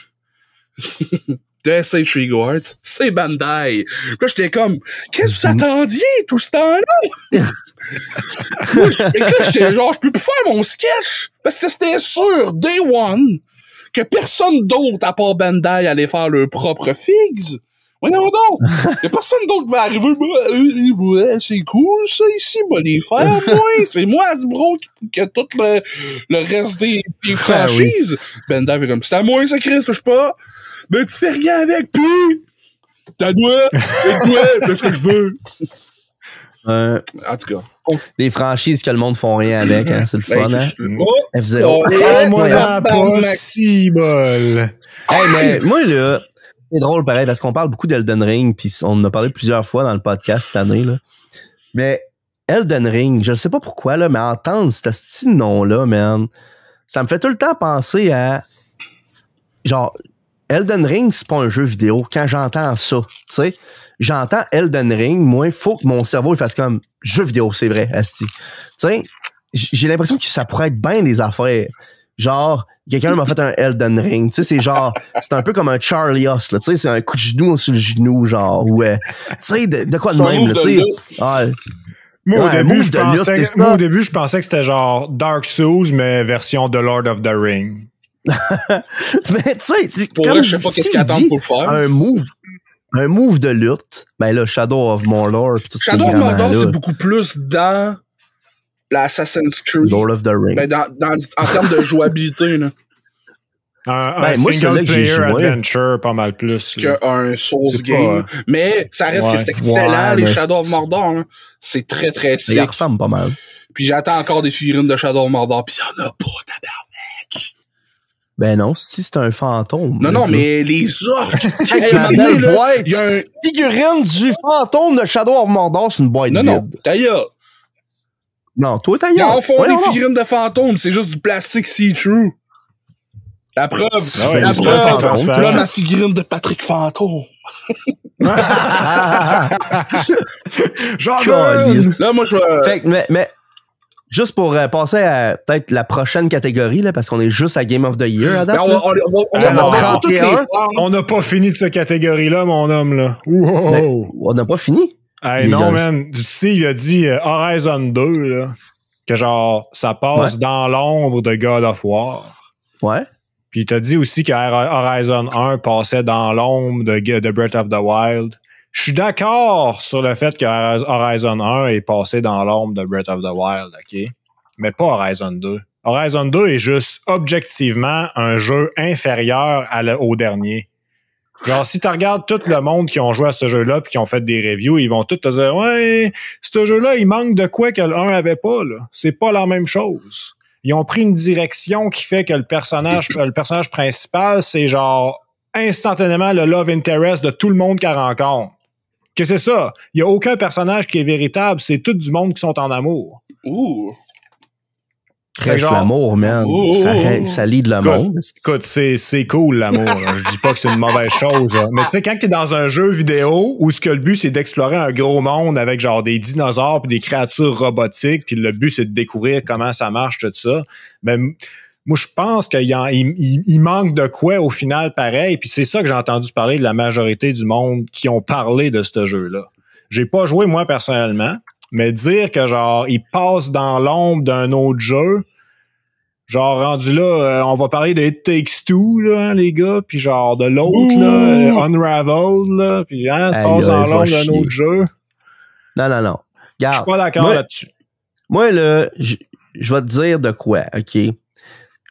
de SH Figuarts, c'est Bandai. Là, j'étais comme, qu'est-ce que vous attendiez tout ce temps-là? Moi, j'étais genre, je peux plus faire mon sketch. Parce que c'était sûr, Day One, que personne d'autre à part Bandai allait faire leur propre figs. Ouais, non, y'a personne d'autre qui va arriver. Ouais, c'est cool, ça, ici, va les faire, moi. C'est moi, Hasbro, qui a tout le reste des franchises. Bandai fait comme, c'est à moi, ça, Chris, touche pas. Mais tu fais rien avec, puis t'as doigt, fais ce que je veux. En tout cas.
Des franchises que le monde font rien avec, hein, c'est le fun, hein?
F0. Moi, j'en pas si bol.
Hey, mais moi, là, c'est drôle, pareil, parce qu'on parle beaucoup d'Elden Ring, puis on en a parlé plusieurs fois dans le podcast cette année, là. Mais Elden Ring, je ne sais pas pourquoi, là, mais entendre ce petit nom-là, man, ça me fait tout le temps penser à, genre, Elden Ring, c'est pas un jeu vidéo. Quand j'entends ça, tu sais, j'entends Elden Ring, moi, il faut que mon cerveau il fasse comme jeu vidéo, c'est vrai, asti. Tu sais, j'ai l'impression que ça pourrait être bien des affaires. Genre, quelqu'un m'a fait un Elden Ring, tu sais, c'est genre, c'est un peu comme un Charlie Huss, là, tu sais, c'est un coup de genou sur le genou, genre, ouais. Tu sais, de quoi de même, là, tu sais.
Moi, au début, je pensais que c'était genre Dark Souls, mais version de Lord of the Ring.
Mais tu sais,
pour
comme
là, je sais pas qu'est-ce qu'ils attendent pour le faire.
Un move de lutte, ben là, Shadow of Mordor pis tout ça.
Shadow of Mordor, c'est beaucoup plus dans l'Assassin's Creed.
Lord of the Rings.
Ben, en termes de jouabilité, là.
Un single player adventure, pas mal plus.
Qu'un Souls game. Mais ça reste que c'est excellent, les Shadow of Mordor, là. C'est très, très sick.
Ça ressemble pas mal.
Puis j'attends encore des figurines de Shadow of Mordor, pis y'en a pas, tabarnak.
Ben non, si c'est un fantôme.
Non, mais les orques!
Il y a une figurine du fantôme de Shadow of Mordor, c'est une boîte vide.
Non, taïa.
Non, toi, taïa.
Ils en font des figurines de fantômes, c'est juste du plastique see-through. La preuve. Là, ma figurine de Patrick Fantôme.
Genre,
là, moi, je vais...
Fait que, mais juste pour passer à peut-être la prochaine catégorie, là, parce qu'on est juste à Game of the Year à date.
On n'a pas fini de cette catégorie-là, mon homme, là. Wow.
Ben, on n'a pas fini.
Hey, non, man. Si, il a dit Horizon 2, là, que genre, ça passe dans l'ombre de God of War.
Ouais.
Puis il t'a dit aussi que Horizon 1 passait dans l'ombre de Breath of the Wild. Je suis d'accord sur le fait que Horizon 1 est passé dans l'ombre de Breath of the Wild, OK? Mais pas Horizon 2. Horizon 2 est juste objectivement un jeu inférieur au dernier. Genre, si tu regardes tout le monde qui ont joué à ce jeu-là puis qui ont fait des reviews, ils vont tous te dire « Ouais, ce jeu-là, il manque de quoi que le 1 avait pas, là. C'est pas la même chose. » Ils ont pris une direction qui fait que le personnage principal, c'est genre instantanément le love interest de tout le monde qu'elle rencontre. Que c'est ça? Il y a aucun personnage qui est véritable, c'est tout du monde qui sont en amour.
Ouh!
Reste l'amour, man. Ça lie de l'amour.
Écoute, c'est cool, l'amour. Je dis pas que c'est une mauvaise chose. Là. Mais tu sais, quand t'es dans un jeu vidéo où ce que le but, c'est d'explorer un gros monde avec genre des dinosaures puis des créatures robotiques, puis le but, c'est de découvrir comment ça marche, tout ça, ben moi, je pense qu'il manque de quoi au final pareil. Puis c'est ça que j'ai entendu parler de la majorité du monde qui ont parlé de ce jeu-là. J'ai pas joué, moi, personnellement, mais dire que genre il passe dans l'ombre d'un autre jeu, genre rendu là, on va parler de It Takes Two, là, hein, les gars, puis genre de l'autre, là, Unraveled, là, puis passe dans l'ombre d'un autre jeu.
Non. Regarde,
je suis pas d'accord là-dessus.
Moi, là, je vais te dire de quoi, OK?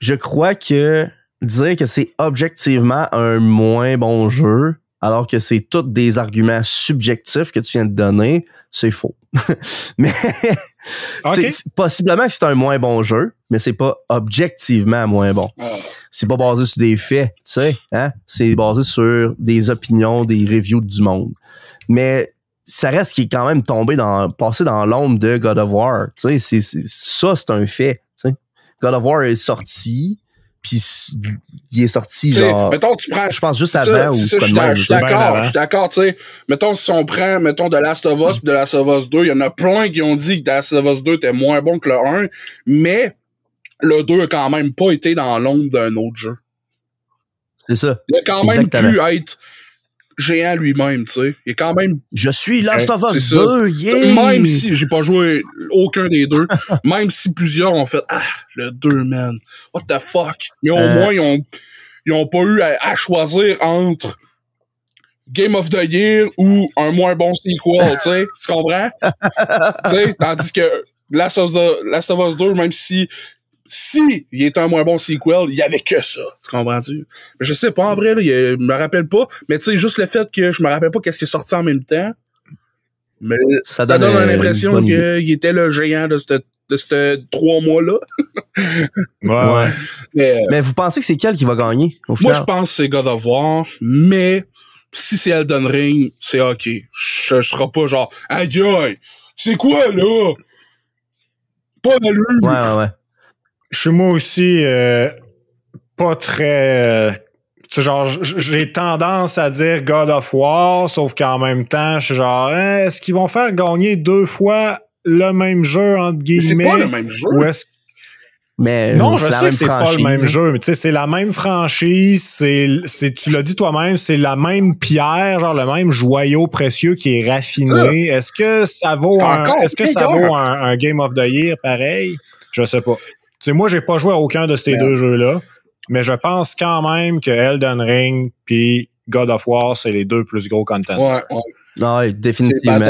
Je crois que dire que c'est objectivement un moins bon jeu, alors que c'est tous des arguments subjectifs que tu viens de donner, c'est faux. Mais
okay.
Possiblement que c'est un moins bon jeu, mais c'est pas objectivement moins bon. C'est pas basé sur des faits, tu sais, hein? C'est basé sur des opinions, des reviews du monde. Mais ça reste qu'il est quand même passé dans l'ombre de God of War. Tu sais, c'est un fait. Tu sais. God of War est sorti, puis il est sorti genre.
Mettons, tu prends.
Je pense juste avant ou
je suis d'accord, tu sais. Mettons, si on prend, The Last of Us pis The Last of Us 2, il y en a plein qui ont dit que The Last of Us 2 était moins bon que le 1, mais le 2 a quand même pas été dans l'ombre d'un autre jeu.
C'est ça.
Il a quand même pu être géant lui-même, tu sais. Il est quand même...
Je suis Last of Us 2, yeah!
Même si j'ai pas joué aucun des deux, même si plusieurs ont fait le 2, man, what the fuck? Mais au moins, ils ont pas eu à choisir entre Game of the Year ou un moins bon sequel, tu sais. Tu comprends? Tu sais, tandis que Last of Us 2, même si il est un moins bon sequel, il y avait que ça. Tu comprends-tu? Je sais pas, en vrai, là, je me rappelle pas, mais tu sais, juste le fait que je me rappelle pas qu'est-ce qui est sorti en même temps, mais ça donne l'impression qu'il était le géant de ce 3 mois-là.
Ouais. Mais vous pensez que c'est quel qui va gagner, au final?
Moi, je pense que c'est God of War, mais si c'est Elden Ring, c'est OK. Je serai pas genre, aïe, c'est quoi, là? Pas d'allure.
Ouais.
Je suis moi aussi pas très... tu sais, genre, j'ai tendance à dire God of War, sauf qu'en même temps, je suis genre, est-ce qu'ils vont faire gagner 2 fois le même jeu, entre guillemets?
C'est pas le même jeu.
Ou est-ce...
Mais
non, je sais que c'est pas le même jeu, mais tu sais, c'est la même franchise, c'est tu l'as dit toi-même, c'est la même pierre, genre le même joyau précieux qui est raffiné. Est-ce que ça vaut un Game of the Year pareil? Je sais pas. Tu sais, moi, j'ai pas joué à aucun de ces deux jeux-là, mais je pense quand même que Elden Ring puis God of War, c'est les 2 plus gros contenders.
Ouais.
Non, définitivement.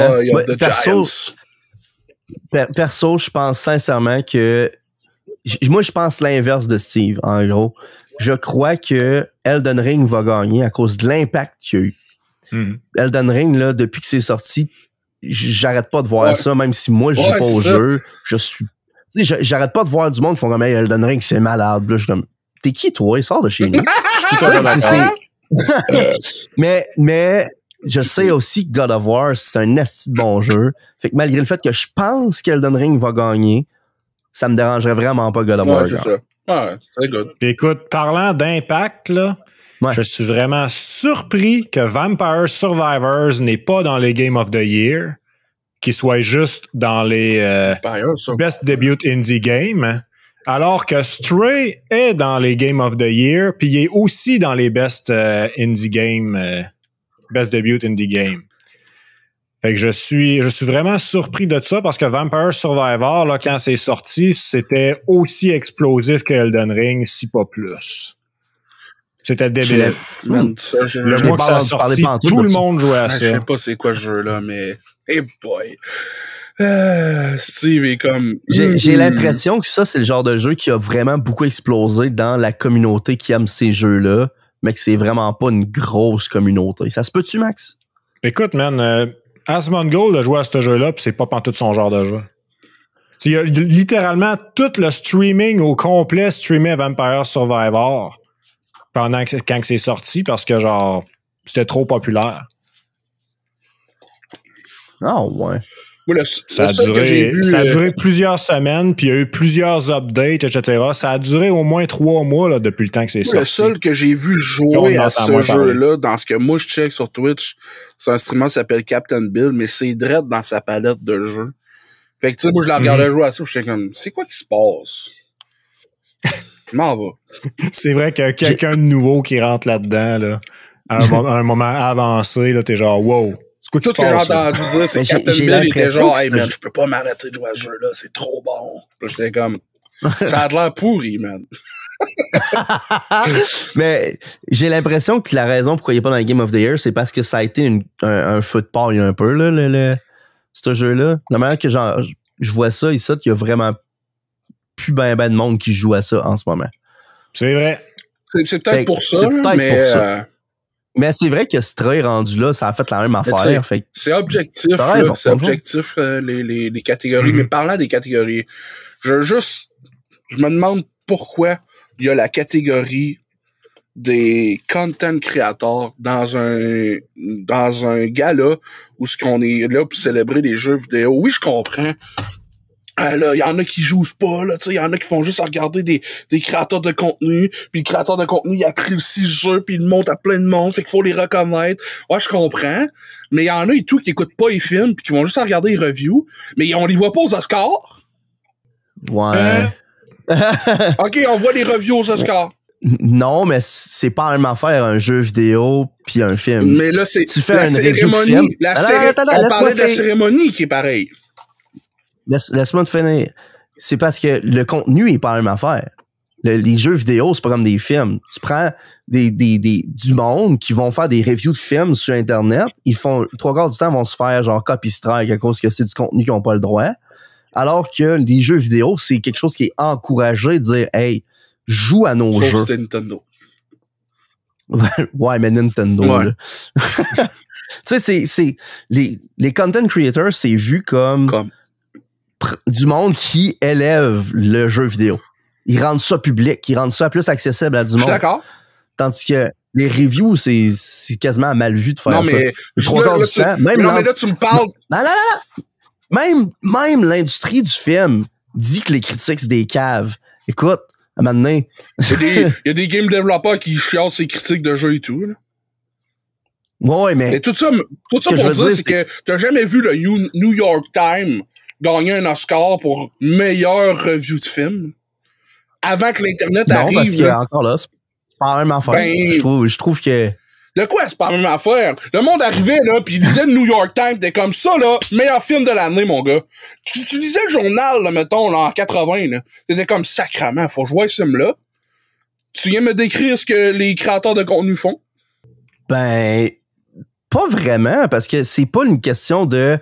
Perso, je pense sincèrement que... Moi, je pense l'inverse de Steve, en gros. Je crois que Elden Ring va gagner à cause de l'impact qu'il y a eu. Elden Ring, là, depuis que c'est sorti, j'arrête pas de voir ça, même si moi, je joue pas au jeu. Tu sais, j'arrête pas de voir du monde qui font comme Elden Ring, c'est malade. Là, je suis comme, t'es qui toi? Sors de chez nous. Mais je sais aussi que God of War, c'est un esti de bon jeu. Fait que malgré le fait que je pense qu'Elden Ring va gagner, ça me dérangerait vraiment pas God of War.
C'est ça. Ouais, c'est good.
Écoute, parlant d'impact, là, je suis vraiment surpris que Vampire Survivors n'est pas dans les Game of the Year, qu'il soit juste dans les Best Debut Indie Game, alors que Stray est dans les Game of the Year, puis il est aussi dans les Best Indie Game, Best Debut Indie Game. Fait que je suis vraiment surpris de ça parce que Vampire Survivor, là, quand c'est sorti, c'était aussi explosif que Elden Ring, si pas plus. C'était débile. Le mois que ça a sorti, tout le monde jouait à ça.
Je sais pas c'est quoi ce jeu-là, mais... Hey boy! Steve est comme...
J'ai l'impression que ça, c'est le genre de jeu qui a vraiment beaucoup explosé dans la communauté qui aime ces jeux-là, mais que c'est vraiment pas une grosse communauté. Ça se peut-tu, Max?
Écoute, man, Asmongold a joué à ce jeu-là, pis c'est pas pantoute son genre de jeu. Il y a littéralement tout le streaming au complet streamé à Vampire Survivor quand c'est sorti, parce que, genre, c'était trop populaire.
Ah, ouais.
Ça a duré plusieurs semaines, puis il y a eu plusieurs updates, etc. Ça a duré au moins 3 mois là, depuis le temps que c'est sorti.
Le seul que j'ai vu jouer à ce jeu-là, dans ce que moi je check sur Twitch, c'est un streamer qui s'appelle Captain Bill, mais c'est direct dans sa palette de jeux. Fait que tu sais, moi je la regardais jouer à ça, j'étais comme, c'est quoi qui se passe? Je m'en vais.
C'est vrai que quelqu'un de nouveau qui rentre là-dedans, là, à un moment avancé, là, t'es genre, wow.
Tout ce que j'ai entendu dire, c'est que Captain Bill était genre, hey man, je peux pas m'arrêter de jouer à ce jeu-là, c'est trop bon. Là, j'étais comme, ça a l'air pourri, man.
Mais j'ai l'impression que la raison pourquoi il est pas dans le Game of the Year, c'est parce que ça a été un feu de paille un peu, là, ce jeu-là. La manière que je vois ça ici, il y a vraiment plus ben de monde qui joue à ça en ce moment.
C'est vrai.
C'est peut-être pour ça, mais...
Mais c'est vrai que Stray rendu là, ça a fait la même affaire.
C'est objectif, c'est objectif, les catégories. Mais parlant des catégories, je me demande pourquoi il y a la catégorie des content creators dans un gala où ce qu'on est là pour célébrer les jeux vidéo. Oui, je comprends. Là, il y en a qui jouent pas, là, tu sais, il y en a qui font juste regarder des créateurs de contenu, puis le créateur de contenu, il apprécie le jeu, puis il le monte à plein de monde, fait qu'il faut les reconnaître. Ouais, je comprends, mais il y en a et tout qui écoutent pas les films, puis qui vont juste regarder les reviews, mais on les voit pas aux Oscars.
Ouais.
OK, on voit les reviews aux Oscars.
Non, mais c'est pas la même affaire, un jeu vidéo puis un film.
Mais là, c'est
tu fais
la
une
cérémonie. On parlait de la
finir.
cérémonie qui est pareille.
Laisse-moi te finir. C'est parce que le contenu est pas la même affaire. Les jeux vidéo, c'est pas comme des films. Tu prends du monde qui vont faire des reviews de films sur Internet. Ils font, 3/4 du temps, vont se faire genre copy strike à cause que c'est du contenu qu'ils n'ont pas le droit. Alors que les jeux vidéo, c'est quelque chose qui est encouragé de dire, hey, joue à nos jeux.
Sauf c'était Nintendo.
Ouais, mais Nintendo,
ouais.
Là. Tu sais, c'est les content creators, c'est vu comme du monde qui élève le jeu vidéo. Ils rendent ça public, ils rendent ça plus accessible à du monde.
Je suis d'accord.
Tandis que les reviews, c'est quasiment mal vu de faire ça.
Non, mais là, tu me parles.
Non. Même l'industrie du film dit que les critiques, c'est des caves. Écoute, à un moment donné.
Il y a des game developers qui chialent ces critiques de jeux et tout, là.
Ouais, mais
tout ça pour dire, c'est que t'as jamais vu le New York Times gagner un Oscar pour meilleure review de film avant que l'Internet arrive.
Non, parce que, encore là, c'est pas la même affaire. Je trouve que...
De quoi c'est pas la même affaire? Le monde arrivait, là, pis il disait le New York Times, t'es comme ça, là, meilleur film de l'année, mon gars. Tu lisais le journal, là, mettons, là, en 80, là. T'étais comme sacrement, faut jouer ce film-là. Tu viens me décrire ce que les créateurs de contenu font?
Ben, pas vraiment, parce que c'est pas une question de...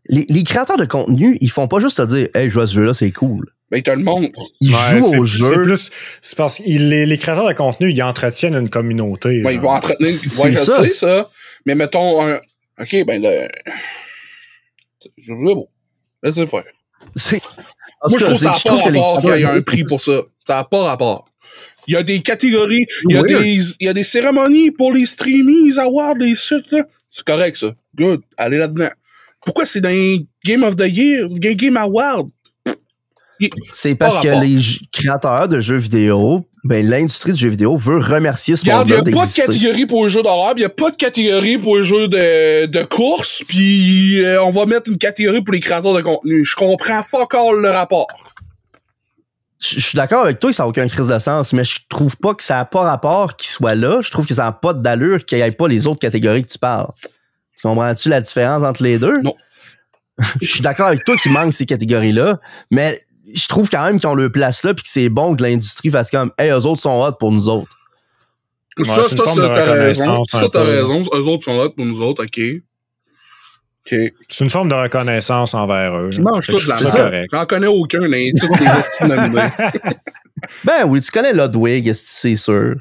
Les créateurs de contenu, ils font pas juste te dire « Hey, je vois ce jeu-là, c'est cool ».
Ben, ils te le montrent.
Ils jouent au jeu.
C'est parce que les créateurs de contenu, ils entretiennent une communauté.
Ben, ils vont entretenir... Ouais, je sais ça. Mais mettons un... OK, ben là... Je veux bon. Laissez faire. Moi, je trouve ça n'a pas rapport qu'il y ait un prix pour ça. Ça n'a pas rapport. Il y a des catégories, il y a des cérémonies pour les streaming, les awards, les sites, là. C'est correct, ça. Good. Allez là-dedans. Pourquoi c'est dans les Game of the Year, Game Award?
C'est parce que les créateurs de jeux vidéo, ben, l'industrie du jeu vidéo veut remercier ce monde-là
d'exister. Il n'y a pas de catégorie pour les jeux d'horreur, il n'y a pas de catégorie pour les jeux de course, puis on va mettre une catégorie pour les créateurs de contenu. Je comprends fuck all le rapport.
Je suis d'accord avec toi que ça n'a aucun crise de sens, mais je trouve pas que ça n'a pas rapport qu'il soit là. Je trouve que ça n'a pas d'allure qu'il n'y ait pas les autres catégories que tu parles. Tu comprends-tu la différence entre les deux?
Non.
Je suis d'accord avec toi qu'il manque ces catégories-là, mais je trouve quand même qu'ils ont leur place là puis que c'est bon que l'industrie fasse comme « Hey, eux autres sont hot pour nous autres. »
Ça, t'as raison. Ça, t'as raison. Eux autres sont hot pour nous autres, OK.
C'est une forme de reconnaissance envers eux.
Je mange tout de la merde. J'en connais aucun dans toutes les estimes nominés.
Ben oui, tu connais Ludwig, c'est sûr.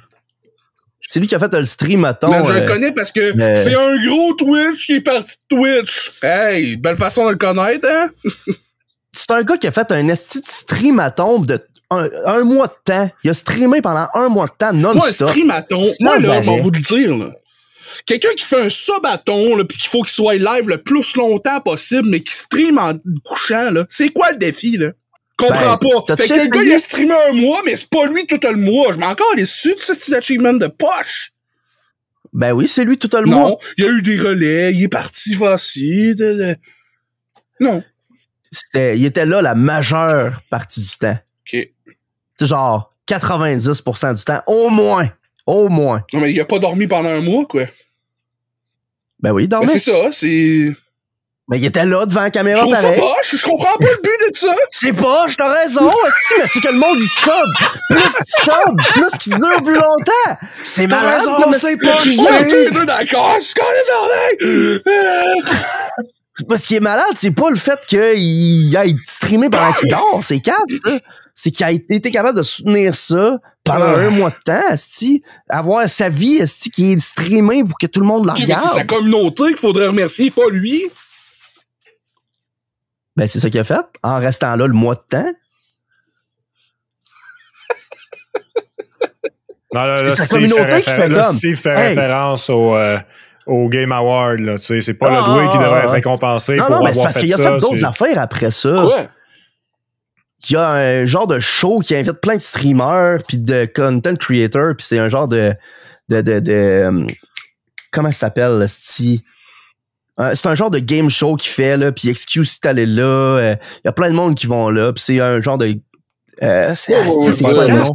C'est lui qui a fait le stream, mettons.
Mais je le connais parce que c'est un gros Twitch qui est parti de Twitch. Hey, belle façon de le connaître, hein?
C'est un gars qui a fait un esti de stream à tombe de un mois de temps. Il a streamé pendant un mois de temps non-stop.
Moi, un stream à tombe, moi, là, on va vous le dire, là. Quelqu'un qui fait un sub-bâton, là, pis qu'il faut qu'il soit live le plus longtemps possible, mais qui stream en couchant, là. C'est quoi le défi, là? Comprends pas. Fait que le gars, il a streamé un mois, mais c'est pas lui tout le mois. Je m'en encore déçu de ce style d'achievement de poche.
Ben oui, c'est lui tout le mois.
Non, il y a eu des relais, il est parti voici. Non.
Il était là la majeure partie du temps.
OK.
C'est genre 90% du temps, au moins. Au moins.
Non, mais il a pas dormi pendant un mois, quoi.
Ben oui, il dormait.
Ben c'est ça, c'est...
Ben il était là devant la caméra,
je trouve ça poche, je comprends pas le but de ça.
C'est poche, t'as raison, aussi, mais c'est que le monde, il sub. Plus qu'il dure plus longtemps. C'est malade.
T'as raison, c'est poche. On est tous les deux d'accord, je connais ça.
Ce qui est malade, c'est pas le fait qu'il aille streamer pendant qu'il dort, c'est calme, ça. C'est qu'il a été capable de soutenir ça pendant un mois de temps, esti, avoir sa vie, esti, qui est streamée pour que tout le monde la regarde.
C'est sa communauté qu'il faudrait remercier, pas lui.
Ben, c'est ça qu'il a fait, en restant là le mois de temps.
Non, là,
c'est sa communauté qui fait
là,
comme.
S'il fait référence au Game Award, là, tu sais, c'est pas Ludwig qui devrait être récompensé pour avoir fait ça.
Non, mais c'est parce qu'il a fait d'autres affaires après ça.
Ouais.
Il y a un genre de show qui invite plein de streamers puis de content creators, puis c'est un genre de comment ça s'appelle, c'est un genre de game show qu'il fait là, puis excuse si t'allais là, il y a plein de monde qui vont là, puis c'est un genre de c'est quoi le nom?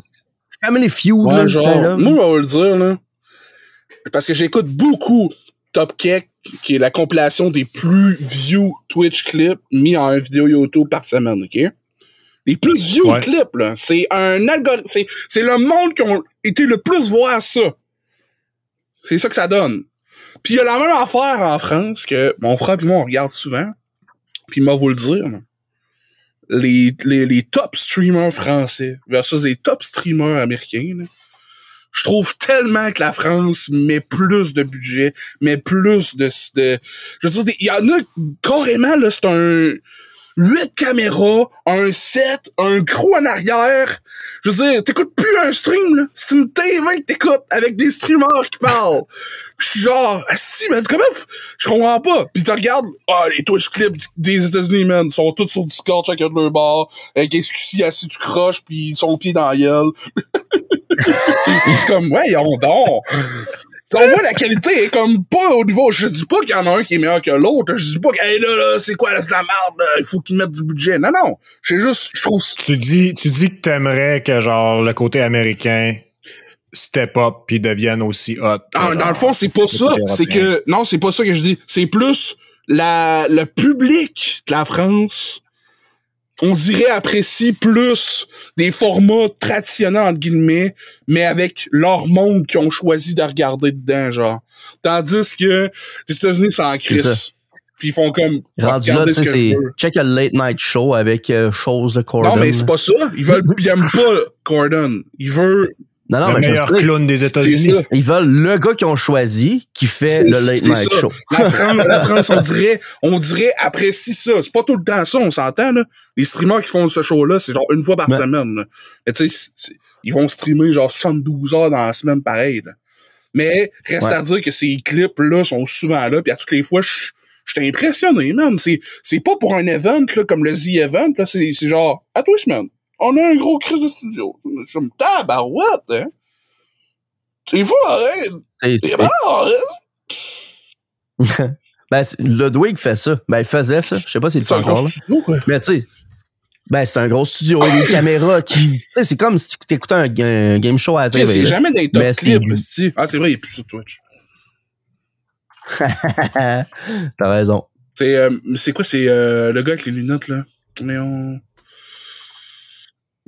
Family Feud là,
genre, là. Moi on va le dire là. Parce que j'écoute beaucoup Top Keck, qui est la compilation des plus view Twitch clips mis en une vidéo YouTube par semaine, OK? Les plus view clips, là, c'est un algorithme, c'est le monde qui ont été le plus voir ça. C'est ça que ça donne. Puis il y a la même affaire en France que mon frère et moi on regarde souvent. Puis il m'a vous le dire. Les top streamers français versus les top streamers américains, là. Je trouve tellement que la France met plus de budget, met plus de je veux dire, il y en a carrément, là, c'est un 8 caméras, un set, un crew en arrière. Je veux dire, t'écoutes plus un stream, là. C'est une TV que t'écoutes avec des streamers qui parlent. Je suis genre, si, mais comment, je comprends pas. Puis tu regardes, les Twitch clips des États-Unis, man, sont tous sur Discord, chacun de leur bar, avec SQC assis du croche, pis ils sont au pied dans la gueule. C'est comme, ouais, on dort. On voit la qualité est comme pas au niveau. Je dis pas qu'il y en a un qui est meilleur que l'autre. Je dis pas que hey, là, c'est quoi, là, c'est de la merde, là, il faut qu'ils mettent du budget. Non, non. C'est juste, je trouve.
Tu dis que t'aimerais que genre le côté américain step up puis devienne aussi hot.
Dans le fond, c'est pas ça. C'est que non, c'est pas ça que je dis. C'est plus le public de la France. On dirait apprécie plus des formats traditionnels entre guillemets, mais avec leur monde qu'ils ont choisi de regarder dedans, genre. Tandis que les États-Unis sont en crise. Puis ils font comme
rendu là, tu sais, c'est check a late night show avec chose de Corden.
Non, mais c'est pas ça. Ils aiment pas Corden. Ils veulent
non,
le
mais
meilleur clown des États-Unis.
Ils veulent le gars qu'ils ont choisi qui fait le late night show.
La France, on dirait apprécie ça. C'est pas tout le temps ça, on s'entend, là. Les streamers qui font ce show-là, c'est genre une fois par semaine, là. Mais tu sais, ils vont streamer genre 72 heures dans la semaine pareil, là. Mais reste à dire que ces clips-là sont souvent là, puis à toutes les fois, je suis impressionné, man. C'est pas pour un event, là, comme le The Event, là. C'est genre, à 2 semaines. On a un gros crise de studio. Je me tabarouette, hein. C'est fou, arrête. C'est marrant, arrête.
Ben, Ludwig fait ça. Ben, il faisait ça. Je sais pas s'il le fait encore, là. Studio, quoi. Mais tu sais, ben, c'est un gros studio. Des caméras qui... Tu sais, c'est comme si tu t'écoutais un game show à la télé.
C'est jamais des top clips, Ah, c'est vrai, il est plus sur Twitch.
T'as raison.
C'est quoi, c'est le gars avec les lunettes, là? Mais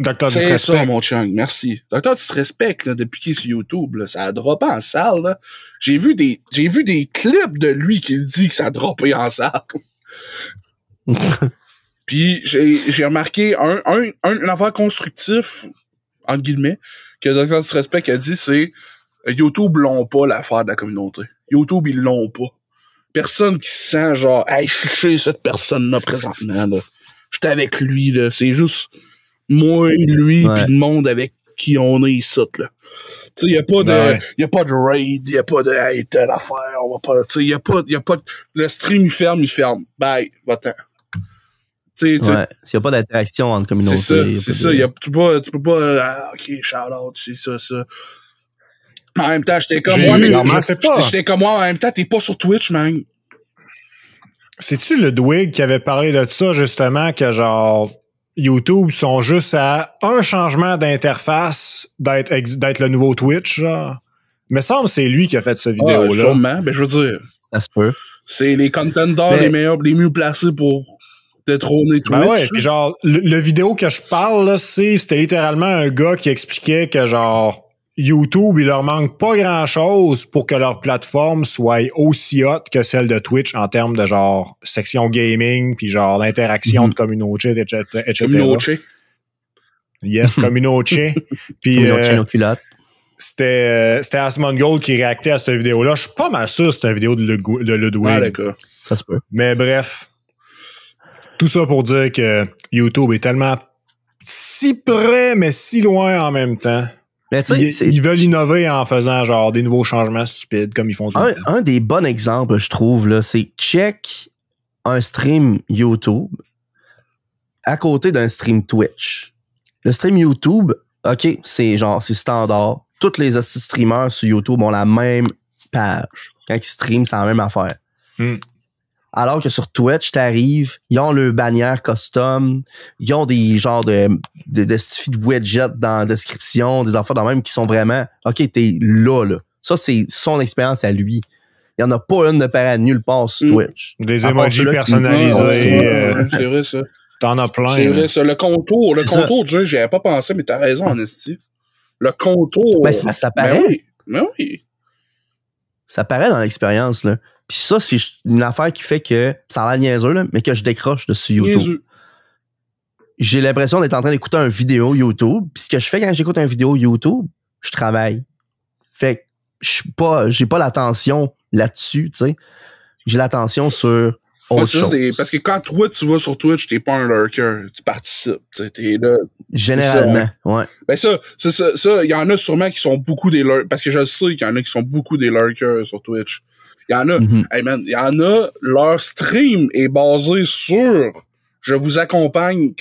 Docteur
c'est
Disrespect.
ça, mon chunk, merci. Docteur Disrespect, là, depuis qu'il est sur YouTube, là, ça a droppé en salle, là. J'ai vu des clips de lui qui dit que ça a droppé en salle. Puis, j'ai remarqué un affaire constructif, entre guillemets, que Docteur Disrespect a dit, c'est YouTube l'ont pas l'affaire de la communauté. YouTube, ils l'ont pas. Personne qui se sent genre, hey, je suis chez cette personne-là présentement, là. J'étais avec lui, là. C'est juste moi, lui, pis le monde avec qui on est ici, là. Tu sais, y a pas de raid, y a pas de, hey, telle affaire, on va pas, tu sais, y a pas de, le stream, il ferme. Bye, va-t'en.
S'il y a pas d'interaction entre communautés.
C'est ça, tu peux pas, ok, shout-out, c'est ça. En même temps, j'étais comme moi, en même temps, t'es pas sur Twitch, man.
C'est-tu Ludwig qui avait parlé de ça, justement, que genre, YouTube sont juste à un changement d'interface d'être le nouveau Twitch, genre? Me semble que c'est lui qui a fait cette vidéo-là.
Sûrement, ben je veux dire.
Ça se peut.
C'est les contenders les mieux placés pour détrôner Twitch.
Ben ouais, puis genre, le vidéo que je parle, là, c'était littéralement un gars qui expliquait que genre, YouTube, il leur manque pas grand-chose pour que leur plateforme soit aussi hot que celle de Twitch en termes de genre section gaming puis genre l'interaction de communauté, etc.
Communauté.
Yes, Cominoche. Puis c'était Asmongold qui réactait à cette vidéo-là. Je suis pas mal sûr que c'était une vidéo de Ludwig.
Ah, d'accord.
Ça se peut.
Mais bref, tout ça pour dire que YouTube est tellement si près, mais si loin en même temps.
Mais
ils veulent innover en faisant genre des nouveaux changements stupides comme ils font tout le temps.
Un des bons exemples, je trouve, là, c'est check un stream YouTube à côté d'un stream Twitch. Le stream YouTube, OK, c'est standard. Tous les streamers sur YouTube ont la même page. Quand ils streament, c'est la même affaire. Alors que sur Twitch, t'arrives, ils ont le bannière custom, ils ont des genres de widgets dans la description, des affaires dans même qui sont vraiment, OK, t'es là. Ça, c'est son expérience à lui. Il n'y en a pas une de pareil nulle part sur Twitch.
Des emojis personnalisés.
C'est vrai, ça.
T'en as plein.
C'est vrai, ça. Le contour, j'y avais pas pensé, mais t'as raison, en esti. Le contour.
Ben, ça paraît.
Mais oui.
Ça paraît dans l'expérience, là. Puis ça, c'est une affaire qui fait que ça a l'air niaiseux, là, mais que je décroche dessus YouTube. Niaiseux. J'ai l'impression d'être en train d'écouter une vidéo YouTube. Puis ce que je fais quand j'écoute une vidéo YouTube, je travaille. Fait que j'ai pas l'attention là-dessus, tu sais. J'ai l'attention sur autre chose.
Parce que quand toi, tu vas sur Twitch, t'es pas un lurker. Tu participes, tu sais. T'es là.
Généralement, ouais.
Ben ça, il y en a sûrement qui sont beaucoup des lurkers. Parce que je sais qu'il y en a qui sont beaucoup des lurkers sur Twitch. Il y en a, hey man, il y en a, leur stream est basé sur je vous accompagne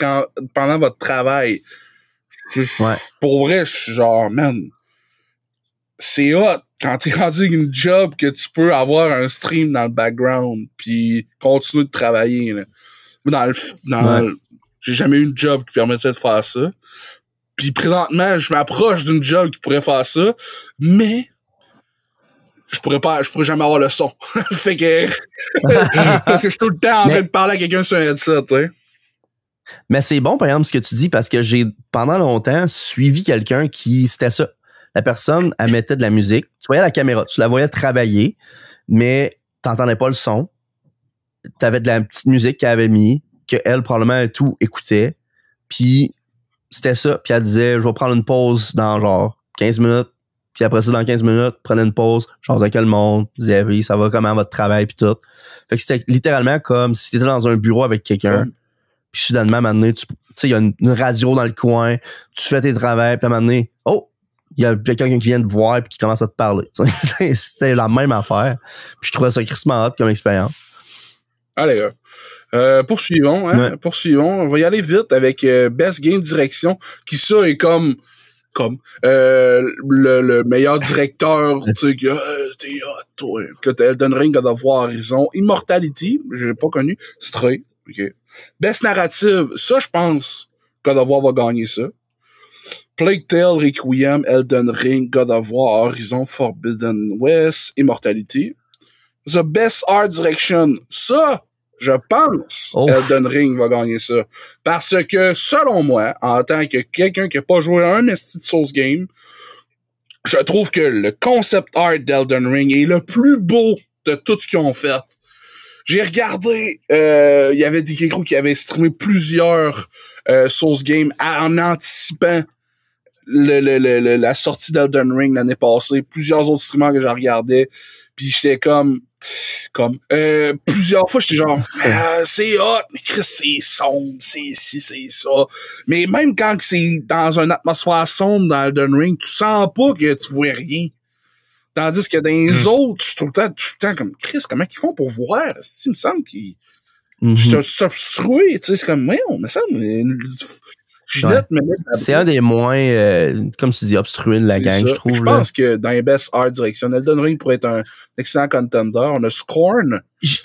pendant votre travail. Pour vrai, je suis genre, man, c'est hot quand t'es rendu avec une job que tu peux avoir un stream dans le background puis continuer de travailler. Là. Moi, j'ai jamais eu une job qui permettait de faire ça. Puis présentement, je m'approche d'une job qui pourrait faire ça, mais je pourrais jamais avoir le son. Fait que parce que je suis tout le temps en train de parler à quelqu'un sur un headset, tu sais.
Mais c'est bon, par exemple, ce que tu dis, parce que j'ai, pendant longtemps, suivi quelqu'un c'était ça. La personne, elle mettait de la musique. Tu voyais la caméra, tu la voyais travailler, mais t'entendais pas le son. T'avais de la petite musique qu'elle avait mis, qu'elle, probablement, tout écoutait. Puis, c'était ça. Puis elle disait, je vais prendre une pause dans genre 15 minutes. Puis après ça, dans 15 minutes, prenez une pause, j'en avec le monde, disais, oui, ça va comment votre travail, puis tout. Fait que c'était littéralement comme si t'étais dans un bureau avec quelqu'un, puis soudainement, maintenant, tu sais, il y a une radio dans le coin, tu fais tes travaux, puis à un moment donné, oh, il y a quelqu'un qui vient te voir puis qui commence à te parler. C'était la même affaire. Puis je trouvais ça crissement hot comme expérience.
Allez, gars. Poursuivons, hein. Ouais. Poursuivons. On va y aller vite avec Best Game Direction, qui ça est comme le meilleur directeur, tu sais, que t'es hot, toi. Que t'as Elden Ring, God of War, Horizon, Immortality, j'ai pas connu, Stray, ok. Best Narrative, ça, je pense, God of War va gagner ça. Plague Tale, Requiem, Elden Ring, God of War, Horizon, Forbidden West, Immortality. The Best Art Direction, ça, je pense Elden Ring va gagner ça. Parce que, selon moi, en tant que quelqu'un qui n'a pas joué à un esti de Souls game, je trouve que le concept art d'Elden Ring est le plus beau de tout ce qu'ils ont fait. J'ai regardé, il y avait des gros qui avaient streamé plusieurs Souls games en anticipant la sortie d'Elden Ring l'année passée. Plusieurs autres streamers que j'ai regardé. Puis j'étais comme plusieurs fois j'étais genre c'est hot, mais Chris c'est sombre, c'est ci, c'est ça. Mais même quand c'est dans une atmosphère sombre dans Elden Ring, tu sens pas que tu vois rien. Tandis que dans les autres, je trouve tout le temps comme Chris, comment ils font pour voir? Il me semble qu'ils je obstrué, tu sais, c'est comme ouais, on me semble
c'est un des moins, comme tu dis, obstrués de la gang, je trouve.
Je pense que dans les Best Art Direction, Elden Ring pourrait être un excellent contender. On a Scorn,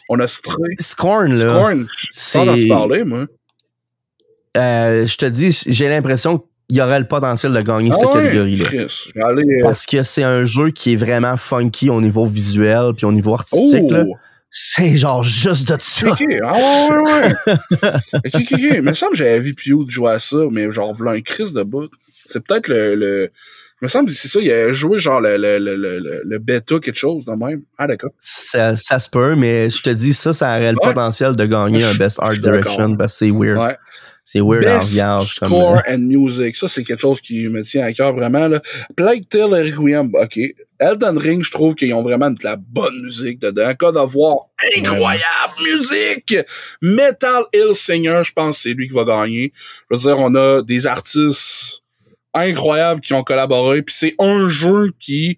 on a Stray.
Scorn, là.
Scorn, c'est pas d'en parler, moi.
Je te dis, j'ai l'impression qu'il y aurait le potentiel de gagner cette catégorie-là.
Chris, je vais aller,
parce que c'est un jeu qui est vraiment funky au niveau visuel puis au niveau artistique, là. C'est genre juste de ça.
OK, ouais. OK. Mais il me semble que j'avais vu Pio jouer à ça, mais genre, v'là un Chris de bout. C'est peut-être il me semble que c'est ça, il a joué genre le bêta, quelque chose de même. Ah, d'accord.
Ça se peut, mais je te dis, ça aurait le potentiel de gagner un Best Art Direction parce que c'est weird.
Ouais.
C'est weird en
Best
vierge.
score and music. Ça, c'est quelque chose qui me tient à cœur vraiment, là. Plague Tale et Requiem, OK. Elden Ring, je trouve qu'ils ont vraiment de la bonne musique dedans. God of War, incroyable musique! Metal Hellsinger, je pense que c'est lui qui va gagner. Je veux dire, on a des artistes incroyables qui ont collaboré, puis c'est un jeu qui,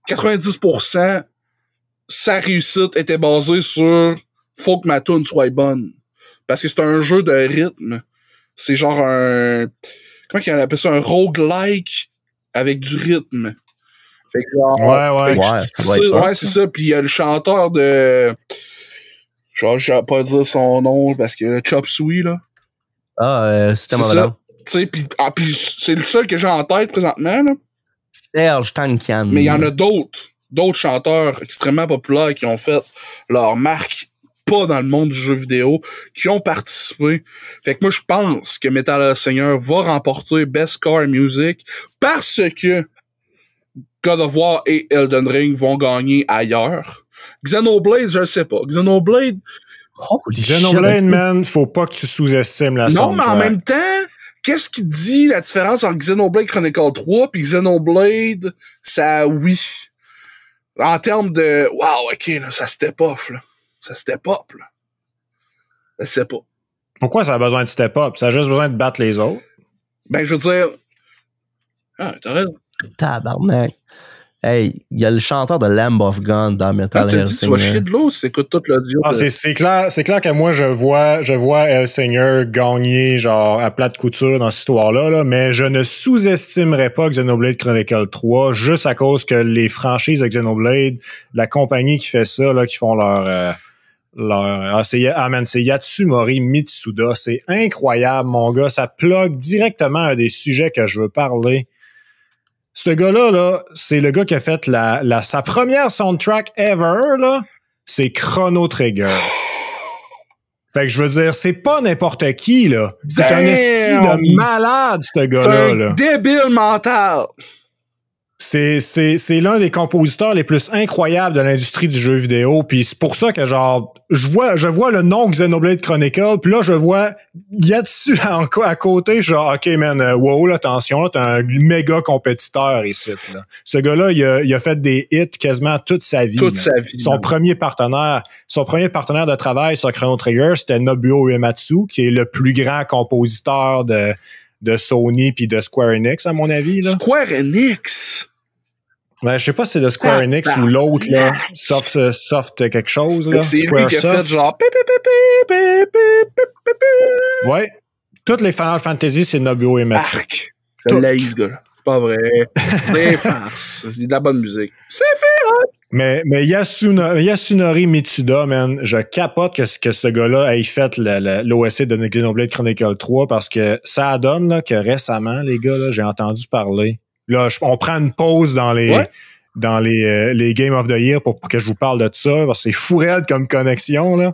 90%, sa réussite était basée sur faut que ma tune soit bonne. Parce que c'est un jeu de rythme. C'est genre un... Comment qu'on appelle ça? Un roguelike avec du rythme. Fait que genre... Ouais, c'est ça. Puis il y a le chanteur de... Genre, je vais pas dire son nom parce que Chop Suey, là.
C'était mauvais.
Tu sais, puis c'est le seul que j'ai en tête présentement, là.
Serge Tankian.
Mais il y en a d'autres chanteurs extrêmement populaires qui ont fait leur marque pas dans le monde du jeu vidéo, qui ont participé. Fait que moi, je pense que Metal Hellsinger va remporter Best Score and Music parce que God of War et Elden Ring vont gagner ailleurs. Xenoblade, je sais pas. Xenoblade,
man, faut pas que tu sous-estimes la soundtrack.
Non, mais en même temps, qu'est-ce qui dit la différence entre Xenoblade Chronicle 3 puis Xenoblade, ça, oui. En termes de, wow, ok, là, ça step off, là. Ça step up, là. Je sais pas.
Pourquoi ça a besoin de step up? Ça a juste besoin de battre les autres?
Ben, je veux dire... Ah, t'as raison.
Tabarnak. Hey, il y a le chanteur de Lamb of God dans Metal Hellsinger.
Tu vas chier de l'eau si t'écoutes tout l'audio.
Ah, c'est clair que moi, je vois Hellsinger gagner, genre, à plate couture dans cette histoire-là, là, mais je ne sous-estimerais pas Xenoblade Chronicle 3, juste à cause que les franchises de Xenoblade, la compagnie qui fait ça, là, qui font c'est Yatsumori Mitsuda. C'est incroyable, mon gars. Ça plug directement à des sujets que je veux parler. Ce gars-là, là, c'est le gars qui a fait sa première soundtrack ever, là. C'est Chrono Trigger. Fait que je veux dire, c'est pas n'importe qui, là. C'est un esti de malade, ce gars-là, là.
Débile mental.
C'est l'un des compositeurs les plus incroyables de l'industrie du jeu vidéo, puis c'est pour ça que genre je vois le nom Xenoblade Chronicle, puis là je vois Yatsu à côté, genre OK man, wow, là, attention, là, t'es un méga compétiteur ici là. Ce gars-là, il a fait des hits quasiment toute sa vie. Son premier partenaire de travail sur Chrono Trigger, c'était Nobuo Uematsu, qui est le plus grand compositeur de Sony puis de Square Enix, à mon avis, là.
Square Enix?
Ben, je sais pas si c'est de Square Enix ou l'autre, là. Soft quelque chose, là.
C'est lui qui a fait genre...
Ouais. Toutes les Final Fantasy, c'est Nobuo Uematsu.
Arc. Je l'ai, ce gars-là. C'est pas vrai. C'est des farces. C'est de la bonne musique. C'est fait,
Mais Yasunori Mitsuda, man, je capote que ce gars-là ait fait l'OSC de Xenoblade Chronicle 3 parce que ça donne là, que récemment, les gars, là, j'ai entendu parler. Là, on prend une pause dans les Game of the Year pour que je vous parle de ça, parce que c'est fou raide comme connexion, là.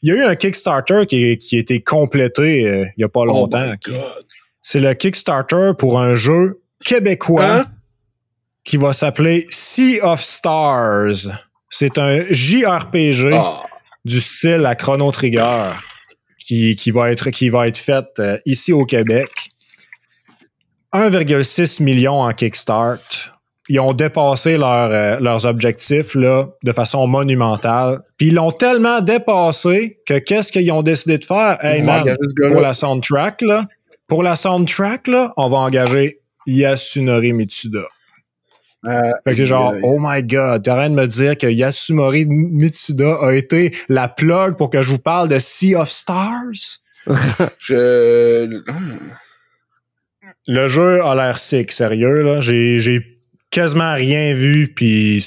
Il y a eu un Kickstarter qui a été complété il y a pas longtemps.
Oh my God.
C'est le Kickstarter pour un jeu québécois qui va s'appeler Sea of Stars. C'est un JRPG du style à Chrono Trigger qui va être fait ici au Québec. 1,6 million en Kickstart. Ils ont dépassé leurs objectifs là, de façon monumentale. Puis ils l'ont tellement dépassé que qu'est-ce qu'ils ont décidé de faire? Hey man, pour la soundtrack, là, on va engager Yasunori Mitsuda. Fait que c'est genre, oh my God, t'es en train de me dire que Yasunori Mitsuda a été la plug pour que je vous parle de Sea of Stars? Le jeu a l'air sick, sérieux, là. J'ai quasiment rien vu, puis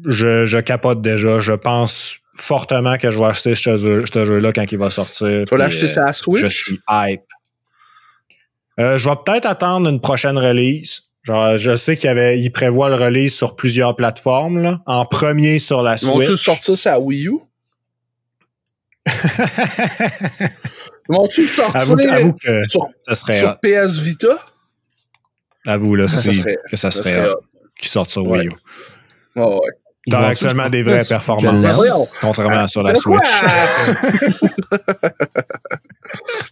je capote déjà. Je pense fortement que je vais acheter ce jeu-là quand il va sortir.
Tu vas l'acheter sur la Switch?
Je suis hype. Je vais peut-être attendre une prochaine release. Genre, je sais qu'il prévoit le release sur plusieurs plateformes, là. En premier sur la Switch.
Vont-tu sortir ça à Wii U? Vont-tu sortir
avoue que ça serait
sur PS Vita?
Avoue, là, que ça serait qui sortent sur Wii U.
Oh, ouais.
T'as actuellement des vraies performances, contrairement sur la Switch.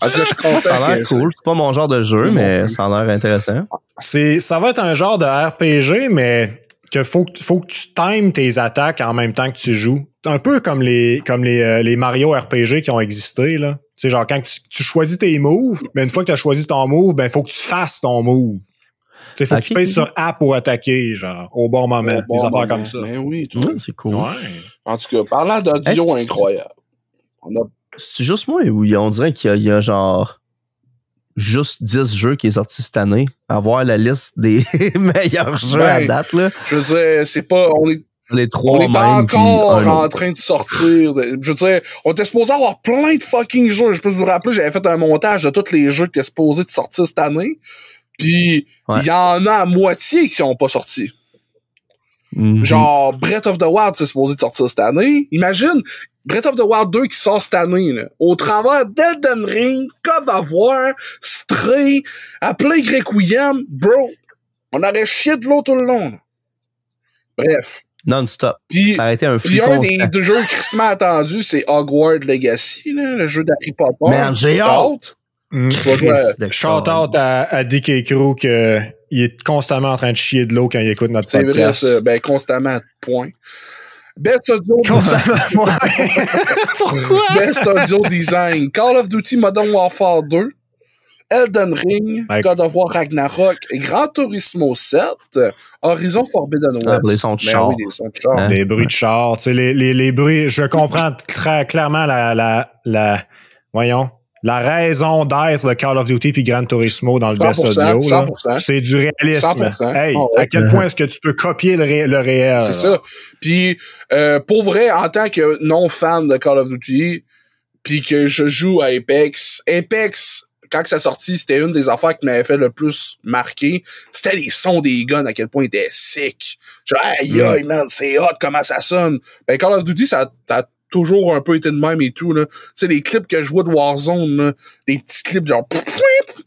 En tout cas, je suis content.
Ça a l'air cool. C'est pas mon genre de jeu, mais ça a l'air intéressant.
Ça va être un genre de RPG, mais que faut que tu times tes attaques en même temps que tu joues. Un peu comme les Mario RPG qui ont existé, là. Tu sais, genre, quand tu choisis tes moves, ben, une fois que tu as choisi ton move, ben, faut que tu fasses ton move. Tu sais, faut que tu pèses sur A pour attaquer, genre, au bon moment. Des affaires comme ça.
Ben oui, tout.
C'est cool.
Ouais.
En tout cas, parlant d'audio incroyable.
C'est juste moi où on dirait qu'il y a genre juste 10 jeux qui est sorti cette année. Avoir la liste des meilleurs jeux à date, là.
Je veux dire, c'est pas, on est encore en train de sortir. Je veux dire, on était supposé avoir plein de fucking jeux. Je peux vous rappeler, j'avais fait un montage de tous les jeux qui étaient supposés de sortir cette année. Puis, il y en a à moitié qui sont pas sortis. Mm-hmm. Genre, Breath of the Wild, c'est supposé de sortir cette année. Imagine, Breath of the Wild 2 qui sort cette année, là. Au travers d'Elden Ring, God of War, Stray, A Plague Requiem, bro. On aurait chié de l'eau tout le long, là. Bref.
Non-stop.
Puis,
ça a été un flux
un des deux jeux crissement attendus, c'est Hogwarts Legacy, là, le jeu d'Harry Potter.
Merde, j'ai hâte!
Shout-out à DK Crew qu'il est constamment en train de chier de l'eau quand il écoute notre podcast.
C'est vrai, ça. Ben, constamment, point. Best audio
Pourquoi?
Best audio design. Call of Duty Modern Warfare 2. Elden Ring, God of War Ragnarok, Gran Turismo 7, Horizon Forbidden West.
Les sons de char.
Oui, des sons de char.
Des bruits de char. Tu sais, les bruits, je comprends très clairement la raison d'être de Call of Duty puis Gran Turismo dans le best audio. Là, c'est du réalisme. 100%. Hey, à quel point est-ce que tu peux copier le réel?
C'est ça. Puis, pour vrai, en tant que non-fan de Call of Duty, puis que je joue à Apex, quand ça sortit, c'était une des affaires qui m'avait fait le plus marquer. C'était les sons des guns, à quel point ils étaient sick. Genre, aïe, man, c'est hot, comment ça sonne. Ben, Call of Duty, ça a toujours un peu été de même et tout, là. Tu sais, les clips que je vois de Warzone, là, les petits clips, genre,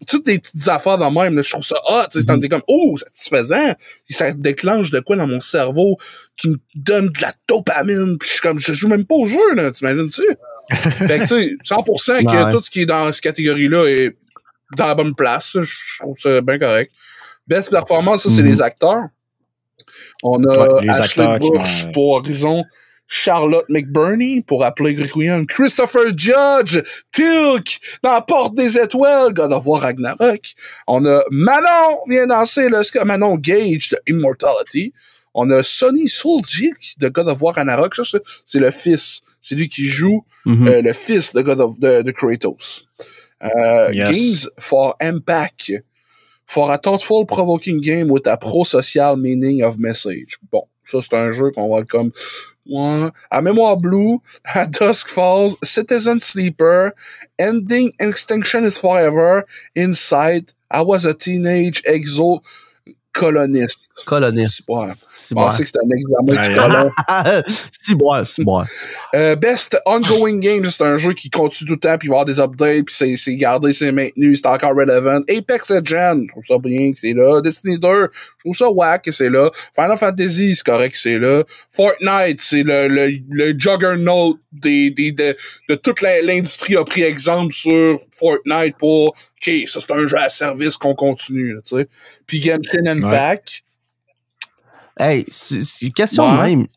toutes des petites affaires dans même, là, je trouve ça hot, tu sais, t'es comme, oh, satisfaisant. Puis ça déclenche de quoi dans mon cerveau qui me donne de la dopamine, puis je suis comme, je joue même pas au jeu, là, t'imagines-tu? Fait que, tu sais, 100% que tout ce qui est dans cette catégorie-là est dans la bonne place. Je trouve ça bien correct. Best performance, ça, c'est les acteurs. On a Ashley Bush pour Horizon, Charlotte McBurney pour A Plague Requiem, Christopher Judge, Tilk dans Porte des Étoiles, God of War Ragnarok. On a Manon, vient danser le Manon Gage de Immortality. On a Sonny Suljic de God of War Ragnarok. Ça, c'est le fils. C'est lui qui joue le fils de de Kratos. Games for Impact. For a thoughtful, provoking game with a pro-social meaning of message. Bon, ça, c'est un jeu qu'on va comme... Ouais. À Mémoire Blue, à Dusk Falls, Citizen Sleeper, Ending Extinction is Forever, Inside, I Was a Teenage Exo... Coloniste. Je pensais que c'était un examen du colon.
C'est bon.
Best Ongoing Game, c'est un jeu qui continue tout le temps, puis il va y avoir des updates, puis c'est gardé, c'est maintenu, c'est encore relevant. Apex Legends, je trouve ça bien que c'est là. Destiny 2, je trouve ça whack que c'est là. Final Fantasy, c'est correct que c'est là. Fortnite, c'est le juggernaut de toute l'industrie a pris exemple sur Fortnite pour OK, ça c'est un jeu à service qu'on continue, tu sais. Puis Genshin Impact.
Hey, c'est une question de même.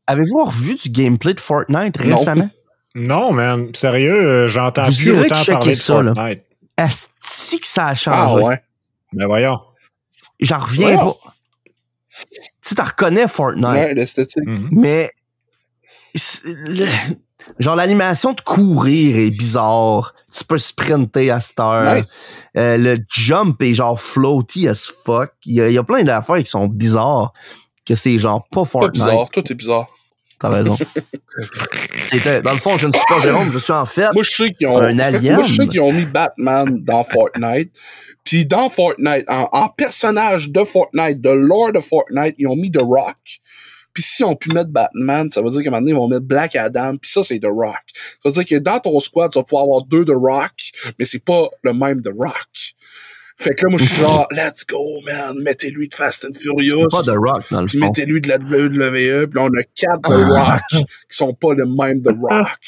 Avez-vous revu du gameplay de Fortnite récemment?
Non, man. Sérieux, j'entends plus autant parler de Fortnite.
Est-ce que ça a changé?
Ah ouais.
Ben voyons.
J'en reviens pas. Tu sais, t'en reconnais Fortnite.
Ouais, l'esthétique.
Mais genre l'animation de courir est bizarre. Tu peux sprinter à cette heure.
Ouais.
Le jump est genre floaty as fuck. Il y a plein d'affaires qui sont bizarres que c'est genre pas Fortnite.
Pas bizarre, tout est bizarre.
T'as raison. Dans le fond, je ne suis pas Jérôme, je suis en fait
moi, je sais qu'ils ont,
un alien.
Moi, je sais qu'ils ont mis Batman dans Fortnite. Puis dans Fortnite, en personnage de Fortnite, de lore de Fortnite, ils ont mis The Rock. Puis s'ils ont pu mettre Batman, ça veut dire qu'à un moment donné, ils vont mettre Black Adam, puis ça, c'est The Rock. Ça veut dire que dans ton squad, tu vas pouvoir avoir 2 The Rock, mais c'est pas le même The Rock. Fait que là, moi, je suis genre, let's go, man, mettez-lui de Fast and Furious.
C'est pas The Rock, dans le fond.
Mettez-lui de la WWE, puis là, on a 4 The Rock qui sont pas le même The Rock.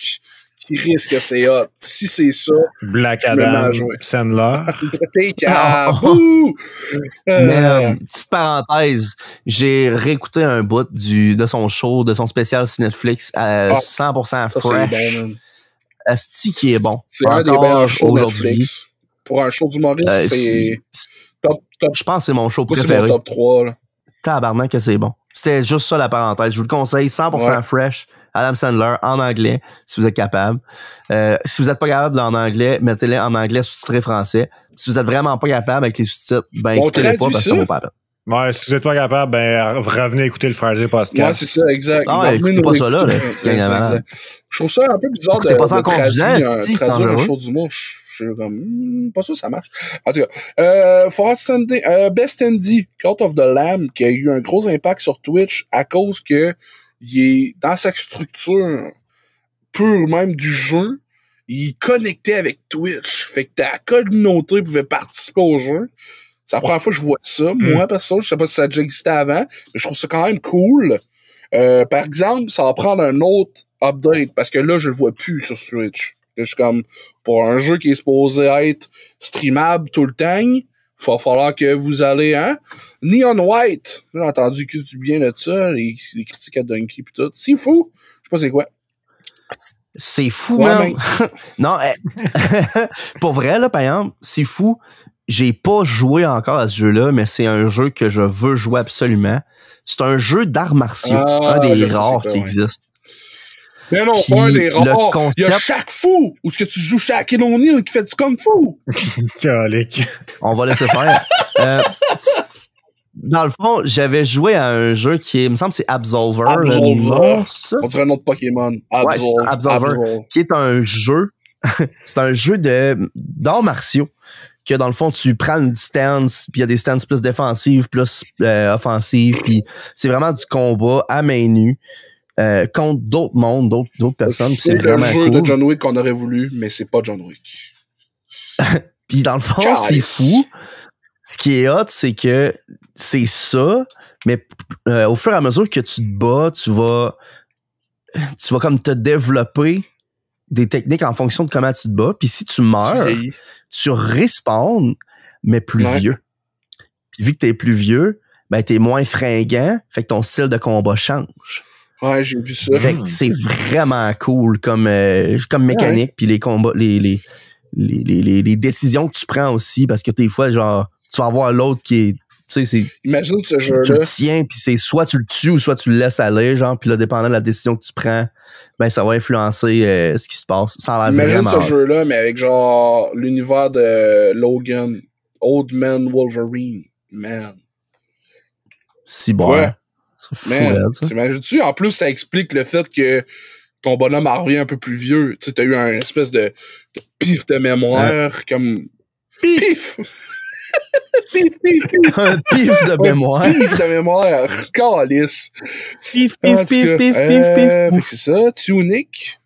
Chris que c'est hot. Si c'est ça,
Black Adam, Sandler.
T'es cabou!
Petite parenthèse, j'ai réécouté un bout de son show, de son spécial sur Netflix à 100% fresh. Asti qui est bon.
C'est un des meilleurs shows Netflix. Pour un show d'humoriste, c'est top.
Je pense que c'est mon show
préféré.
C'est mon
top 3. Là.
Tabarnak que c'est bon. C'était juste ça la parenthèse. Je vous le conseille, 100% fresh. Adam Sandler en anglais, si vous êtes capable. Si vous n'êtes pas capable en anglais, mettez-les en anglais sous-titré français. Si vous êtes vraiment pas capable avec les sous-titres, écoutez-les pas parce que ça vaut pas la peine.
Ouais, si vous n'êtes pas capable, revenez écouter le Friday Podcast.
Ouais, c'est ça, exact.
Ah, écoutez pas ça là.
Je trouve ça un peu bizarre
de traduire
un show d'humour. Je suis comme, pas sûr que ça marche. En tout cas, for outstanding, Best Indie, Cult of the Lamb, qui a eu un gros impact sur Twitch à cause que il est dans sa structure pure même du jeu, il connectait avec Twitch. Fait que ta communauté pouvait participer au jeu. C'est la première fois que je vois ça. Moi, perso, je sais pas si ça a déjà existé avant, mais je trouve ça quand même cool. Par exemple, ça va prendre un autre update, parce que là, je le vois plus sur Twitch. Je suis comme, pour un jeu qui est supposé être streamable tout le temps, il va falloir que vous allez, Neon White. J'ai entendu que du bien de ça, les critiques à Donkey pis tout. C'est fou. Je sais pas c'est quoi.
C'est fou, man. Non, pour vrai, là, par exemple, c'est fou. J'ai pas joué encore à ce jeu-là, mais c'est un jeu que je veux jouer absolument. C'est un jeu d'arts martiaux. Un des rares qui existe.
Mais non, pas un des rares. Il y a Shaq Fu, où est-ce que tu joues Shaquille O'Neal qui fait du Kung Fu.
Calique.
On va laisser faire. Dans le fond, j'avais joué à un jeu qui est, il me semble, c'est Absolver.
On dirait un autre Pokémon.
Absolver. Qui est un jeu. C'est un jeu d'arts martiaux. Que dans le fond, tu prends une stance, puis il y a des stances plus défensives, plus offensives, puis c'est vraiment du combat à main nue. Contre d'autres mondes, d'autres personnes.
C'est le jeu de John Wick qu'on aurait voulu, mais c'est pas John Wick.
Puis dans le fond, c'est fou. Ce qui est hot, c'est que c'est ça, mais au fur et à mesure que tu te bats, tu vas comme te développer des techniques en fonction de comment tu te bats. Puis si tu meurs, tu respawns, mais plus vieux. Puis vu que t'es plus vieux, t'es moins fringant, fait que ton style de combat change.
Ouais, j'ai vu ça.
Fait que c'est vraiment cool comme mécanique, puis les combats, les décisions que tu prends aussi, parce que des fois, genre, tu vas avoir l'autre qui est, tu sais, c'est...
Imagine ce jeu-là.
Tu le tiens, puis c'est soit tu le tues ou soit tu le laisses aller, genre, puis là, dépendant de la décision que tu prends, ça va influencer ce qui se passe. Ça a l'air vraiment...
Imagine ce jeu-là, mais avec, genre, l'univers de Logan, Old Man Wolverine, man.
Si bon.
Ouais. T'imagines-tu? En plus, ça explique le fait que ton bonhomme en revient un peu plus vieux. Tu sais, t'as eu un espèce de pif de mémoire, comme... Pif! Pif, pif, pif!
Un pif de mémoire.
Pif de mémoire. Calice.
Pif, pif, pif, pif, pif,
Fait que c'est ça. Tunic.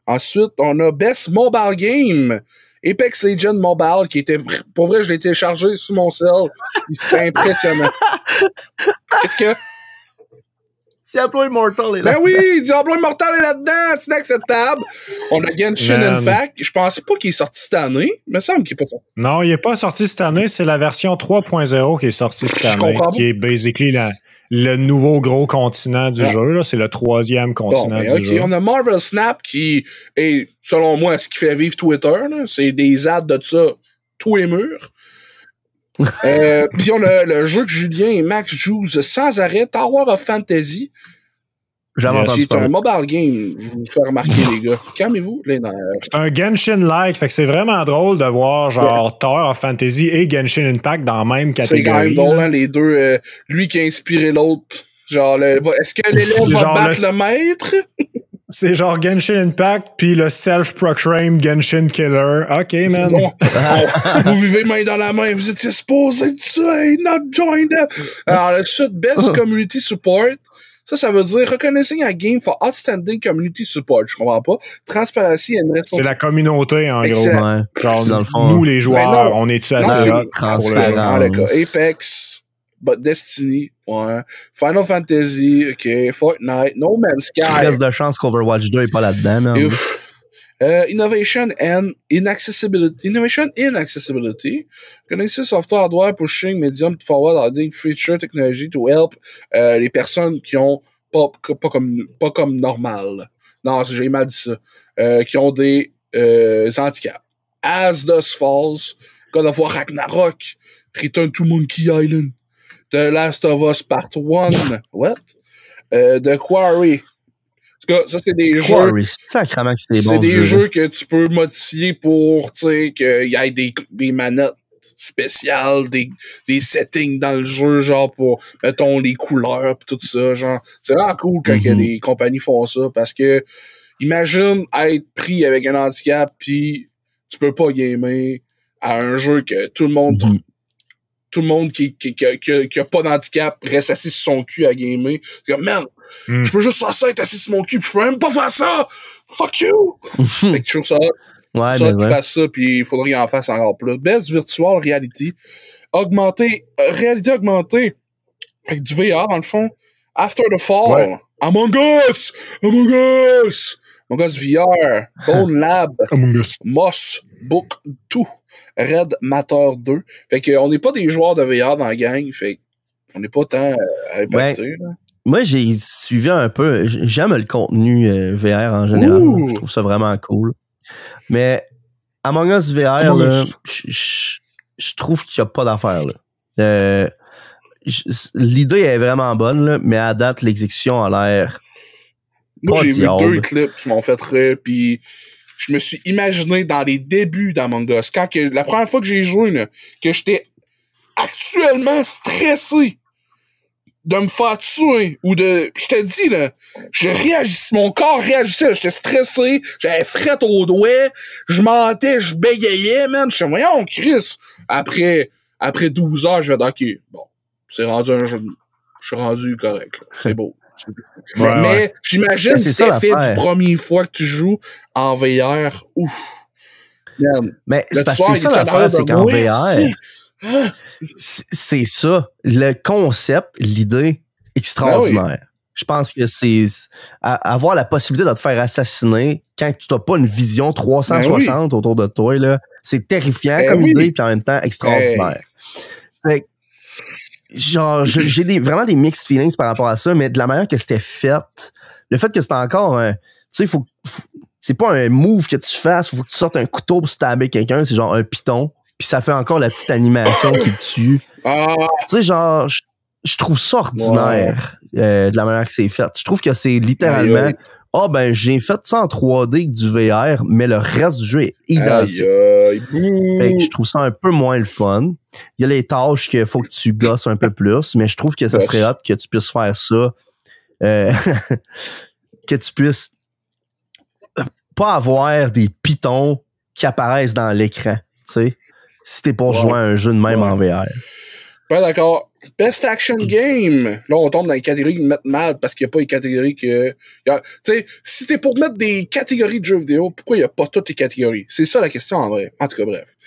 Ensuite, on a Best Mobile Game. Apex Legends Mobile, qui était... Pour vrai, je l'ai téléchargé sur mon cell. C'était impressionnant. Qu'est-ce que...
Diablo Immortal est là.
Ben oui, Diablo Immortal est là-dedans, c'est inacceptable. On a Genshin Impact. Je pensais pas qu'il est sorti cette année. Il me semble qu'il est pas sorti.
Non, il est pas sorti cette année. C'est la version 3.0 qui est sortie cette année. Qui est basically le nouveau gros continent du jeu. Là. C'est le 3e continent du jeu.
On a Marvel Snap qui est, selon moi, ce qui fait vivre Twitter. C'est des ads de ça, tous les murs. Puis on a le jeu que Julien et Max jouent sans arrêt, Tower of Fantasy. C'est un mobile game, je vous fais remarquer, les gars. Calmez-vous.
C'est un Genshin-like, fait que c'est vraiment drôle de voir genre Tower of Fantasy et Genshin Impact dans la même catégorie.
C'est quand même drôle, hein, les deux. Lui qui a inspiré l'autre. Genre, est-ce que l'élève va battre le maître?
C'est genre Genshin Impact puis le self-proclaimed Genshin Killer. OK, man.
Vous vivez main dans la main. Vous étiez supposé de ça. Hey, not join them. Alors, la suite, Best Community Support. Ça veut dire Recognizing a Game for Outstanding Community Support. Je comprends pas. Transparency and Responsibility.
C'est la communauté, en gros.
Ouais.
Genre, dans le fond, nous, les joueurs, on est-tu assez
transparent.
Apex, but Destiny, ouais. Final Fantasy, OK. Fortnite, No Man's Sky.
Il reste de chance qu'Overwatch 2 est pas là-dedans, man.
Innovation in accessibility. Connected software hardware pushing medium forward adding feature technology to help les personnes qui ont pas comme normal. Non, j'ai mal dit ça. Qui ont des handicaps. As Dust Falls, God of War Ragnarok, Return to Monkey Island, The Last of Us Part 1, what? The Quarry. En tout cas, ça, c'est des
Quarry,
jeux.
Sacrément que c'est
C'est
bon,
des jeux que tu peux modifier pour, tu sais, qu'il y ait des manettes spéciales, des settings dans le jeu, genre pour, mettons, les couleurs pis tout ça, genre. C'est vraiment cool quand les compagnies font ça, parce que, imagine être pris avec un handicap pis tu peux pas gamer à un jeu que tout le monde qui a pas d'handicap reste assis sur son cul à gamer. C'est comme, man, je peux juste faire ça, être assis sur mon cul pis je peux même pas faire ça! Fuck you! Fait que je trouve ça, qu'ils fassent ça pis il faudrait qu'ils en fassent encore plus. Best Virtual Reality. Réalité augmentée. Avec du VR, dans le fond. After the Fall. Ouais. Among Us VR, Bone Lab, Moss Book 2, Red Matter 2. Fait qu'on n'est pas des joueurs de VR dans la gang, fait qu'on n'est pas tant à impacter.
Moi, j'ai suivi un peu, j'aime le contenu VR en général. Je trouve ça vraiment cool. Mais Among Us VR, là, je trouve qu'il n'y a pas d'affaire. L'idée est vraiment bonne, là, mais à date, l'exécution a l'air...
Moi, j'ai vu 2 clips qui m'ont fait rire, puis je me suis imaginé dans les débuts d'Among Us, la première fois que j'ai joué, là, que j'étais actuellement stressé de me faire tuer, ou je te dis, là, mon corps réagissait, j'étais stressé, j'avais fret aux doigts, je mentais, je bégayais, man, je suis voyons, Chris. Après 12 heures, je vais dire, OK, bon, c'est rendu un jeu, je suis rendu correct, là, c'est beau. Mais j'imagine que c'est fait du premier fois que tu joues en VR. Ouf.
Mais c'est parce que c'est ça l'affaire, c'est qu'en VR, c'est ça. Le concept, l'idée, extraordinaire. Je pense que c'est avoir la possibilité de te faire assassiner quand tu n'as pas une vision 360 autour de toi, là, c'est terrifiant comme idée, puis en même temps extraordinaire. Fait genre, j'ai vraiment des mixed feelings par rapport à ça, mais de la manière que c'était fait, le fait que c'est encore tu sais, c'est pas un move que tu fasses, faut que tu sortes un couteau pour stabber quelqu'un, c'est genre un piton, puis ça fait encore la petite animation qui le tue. Tu sais, genre, je trouve ça ordinaire de la manière que c'est fait. Je trouve que c'est littéralement j'ai fait ça en 3D avec du VR, mais le reste du jeu est identique. Fait que je trouve ça un peu moins le fun. Il y a les tâches qu'il faut que tu gosses un peu plus, mais je trouve que ça serait hot que tu puisses faire ça. Que tu puisses pas avoir des pitons qui apparaissent dans l'écran, tu sais, si t'es pour jouer à un jeu de même en VR.
Ben d'accord. Best Action Game. Là, on tombe dans les catégories de mettre mal parce qu'il n'y a pas les catégories que... Tu sais, si t'es pour mettre des catégories de jeux vidéo, pourquoi il n'y a pas toutes les catégories? C'est ça la question en vrai. En tout cas, bref.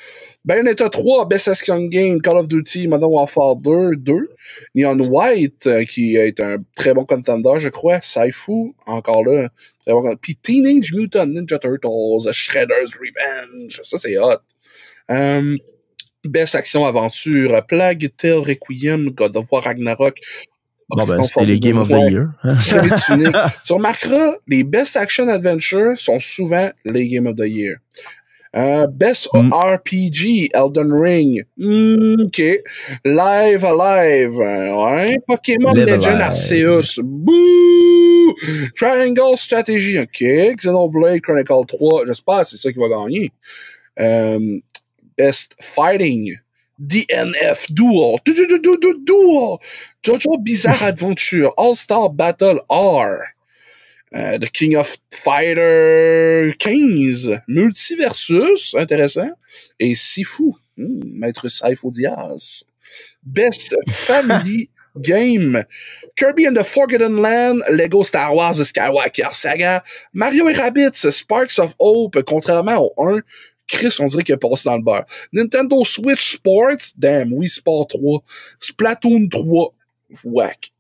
Bayonetta 3, Best Action Game, Call of Duty, Modern Warfare 2. Neon White, qui est un très bon contender, je crois. Saifu, encore là. Très bon contender. Puis Teenage Mutant Ninja Turtles, Shredder's Revenge. Ça, c'est hot. Best Action Aventure, Plague Tale Requiem, God of War Ragnarok.
Bon, c'est les Game of the Year.
C'est unique. Tu remarqueras, les Best Action Adventure sont souvent les Game of the Year. Best RPG, Elden Ring. OK. Live Alive. Ouais. Pokémon Legend Arceus. Bouh! Triangle Strategy. OK. Xenoblade Chronicle 3. J'espère que c'est ça qui va gagner. Best Fighting, DNF Duel, JoJo Bizarre Adventure, All-Star Battle R, The King of Fighter 15, Multiversus, intéressant, et Sifu, Maître Saifo Diaz. Best Family Game, Kirby and the Forgotten Land, Lego Star Wars The Skywalker Saga, Mario et Rabbids, Sparks of Hope, contrairement au 1, Chris, on dirait qu'il a passé dans le beurre. Nintendo Switch Sports, damn, Wii Sport 3, Splatoon 3, whack.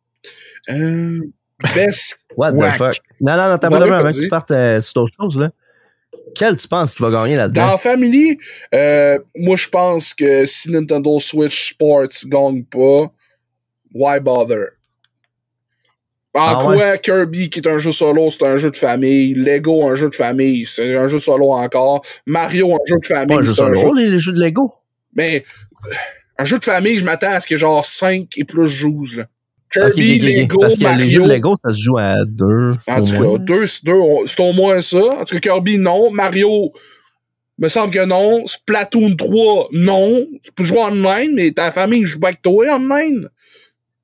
Best
What the fuck? Non, t'as pas le même avant que tu partes sur d'autres choses, là. Quel tu penses qu'il va gagner là-dedans?
Dans Family, moi, je pense que si Nintendo Switch Sports gagne pas, why bother? Kirby, qui est un jeu solo, c'est un jeu de famille. Lego, un jeu de famille, c'est un jeu solo encore. Mario, un jeu de famille.
Pas un jeu solo, les jeux de Lego.
Mais, un jeu de famille, je m'attends à ce qu'il y ait genre 5 et plus joues, là. Kirby, Lego,
parce que
Mario.
Les jeux de Lego, ça se joue à 2.
En tout cas, 2, c'est au moins ça. En tout cas, Kirby, non. Mario, me semble que non. Splatoon 3, non. Tu peux jouer online, mais ta famille joue avec toi online.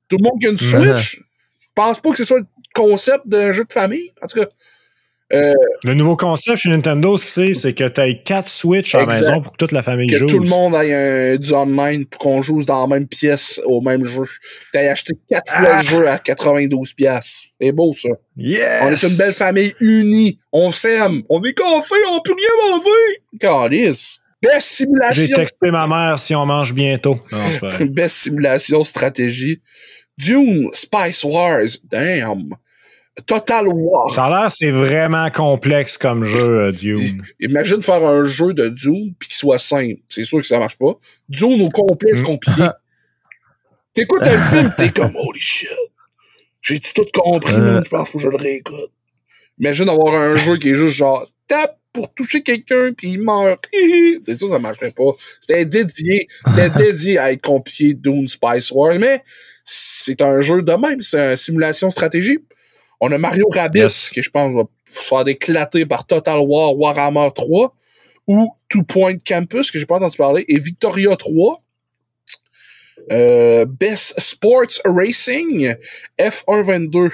Tout le monde qui a une Switch, je pense pas que ce soit le concept d'un jeu de famille. En tout cas.
Le nouveau concept chez Nintendo, c'est que tu aies 4 Switch à la maison pour que toute la famille joue.
Que tout le monde ait du online pour qu'on joue dans la même pièce au même jeu. T'as acheté 4 fois le jeu à 92$. C'est beau, ça.
Yes!
On est une belle famille unie. On s'aime. On est café, on peut rien manger. Calice. Best simulation.
J'ai texté ma mère si on mange bientôt. Non, c'est pas vrai.
Best simulation stratégie. Dune, Spice Wars. Damn. Total War.
Ça a l'air, c'est vraiment complexe comme jeu, Dune.
Imagine faire un jeu de Dune pis qu'il soit simple. C'est sûr que ça marche pas. Dune au complet, c'est compliqué. T'écoutes un film, t'es comme, holy shit. J'ai-tu tout compris, man? Je pense qu'il faut que je le réécoute. Imagine avoir un jeu qui est juste genre, tape pour toucher quelqu'un pis il meurt. C'est sûr, ça marcherait pas. C'était dédié à être compliqué, Dune Spice Wars, mais c'est un jeu de même. C'est une simulation stratégie. On a Mario Rabbids, qui je pense va se faire éclater par Total War Warhammer 3, ou Two Point Campus, que j'ai pas entendu parler, et Victoria 3. Best Sports Racing, F1 22,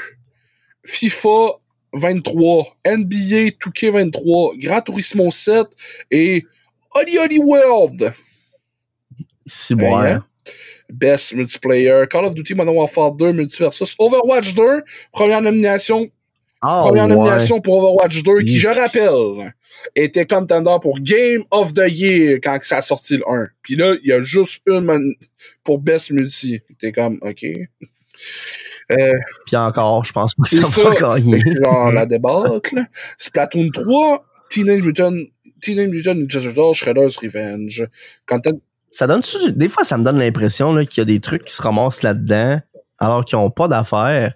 FIFA 23, NBA 2K 23, Gran Turismo 7 et Oli World.
C'est bon, hein?
Best Multiplayer, Call of Duty Modern Warfare 2 Multiversus, Overwatch 2, première nomination pour Overwatch 2, qui, je rappelle, était contender pour Game of the Year quand ça a sorti le 1. Puis là, il y a juste une pour Best Multi. T'es comme, OK.
Puis encore, je pense pas que ça va gagner.
Genre, la débâcle. Splatoon 3, Teenage Mutant Ninja Turtles, Shredder's Revenge.
Ça donne des fois, ça me donne l'impression là, qu'il y a des trucs qui se ramassent là-dedans alors qu'ils n'ont pas d'affaires.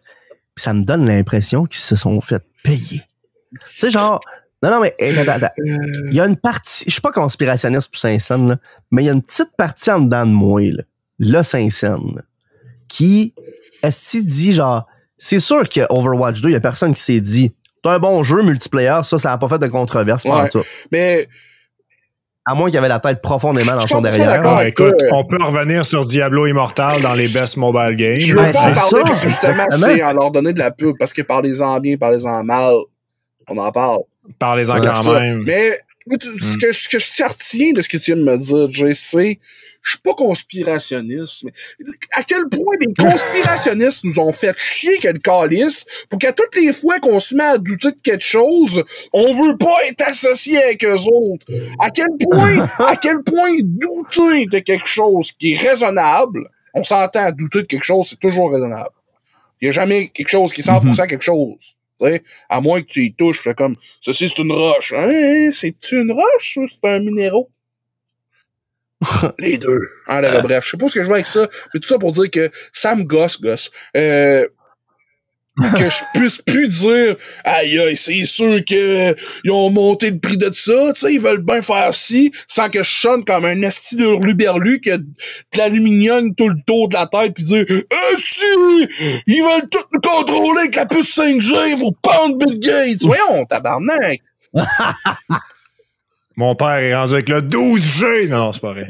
Puis ça me donne l'impression qu'ils se sont fait payer. Tu sais, genre, non, mais attends. Il y a une partie, je suis pas conspirationniste pour Saint-Saëns, là, mais il y a une petite partie en dedans de moi, là Saint-Saëns, qui, est-ce qu'il dit genre, c'est sûr que Overwatch 2, il y a personne qui s'est dit, c'est un bon jeu multiplayer, ça n'a pas fait de controverse, pas tout.
Mais
à moins qu'il y avait la tête profondément dans son derrière.
Écoute, on peut revenir sur Diablo Immortal dans les best mobile games.
Je veux pas en parler parce que justement, c'est en leur donner de la pub. Parce que parlez-en bien, parlez-en mal, on en parle.
Parlez-en quand même.
Mais ce que je retiens de ce que tu viens de me dire, Jay, c'est je suis pas conspirationniste, mais à quel point les conspirationnistes nous ont fait chier que le calice pour qu'à toutes les fois qu'on se met à douter de quelque chose, on veut pas être associé avec eux autres. À quel point douter de quelque chose qui est raisonnable, on s'entend à douter de quelque chose, c'est toujours raisonnable. Il y a jamais quelque chose qui est 100% quelque chose. T'sais, à moins que tu y touches, c'est comme, ceci c'est une roche. Hein? C'est-tu une roche ou c'est un minéral? Les deux. Bref, je sais pas ce que je veux avec ça, mais tout ça pour dire que ça me gosse. Que je puisse plus dire, aïe, c'est sûr que ils ont monté le prix de ça, tu sais, ils veulent bien faire ci, sans que je sonne comme un esti de hurluberlu qui a de l'aluminium tout le tour de la tête pis dire, si! Ils veulent tout nous contrôler avec la puce 5G, faut pendre Bill Gates! Voyons, tabarnak!
Mon père est rendu avec le 12G! Non, c'est pas vrai.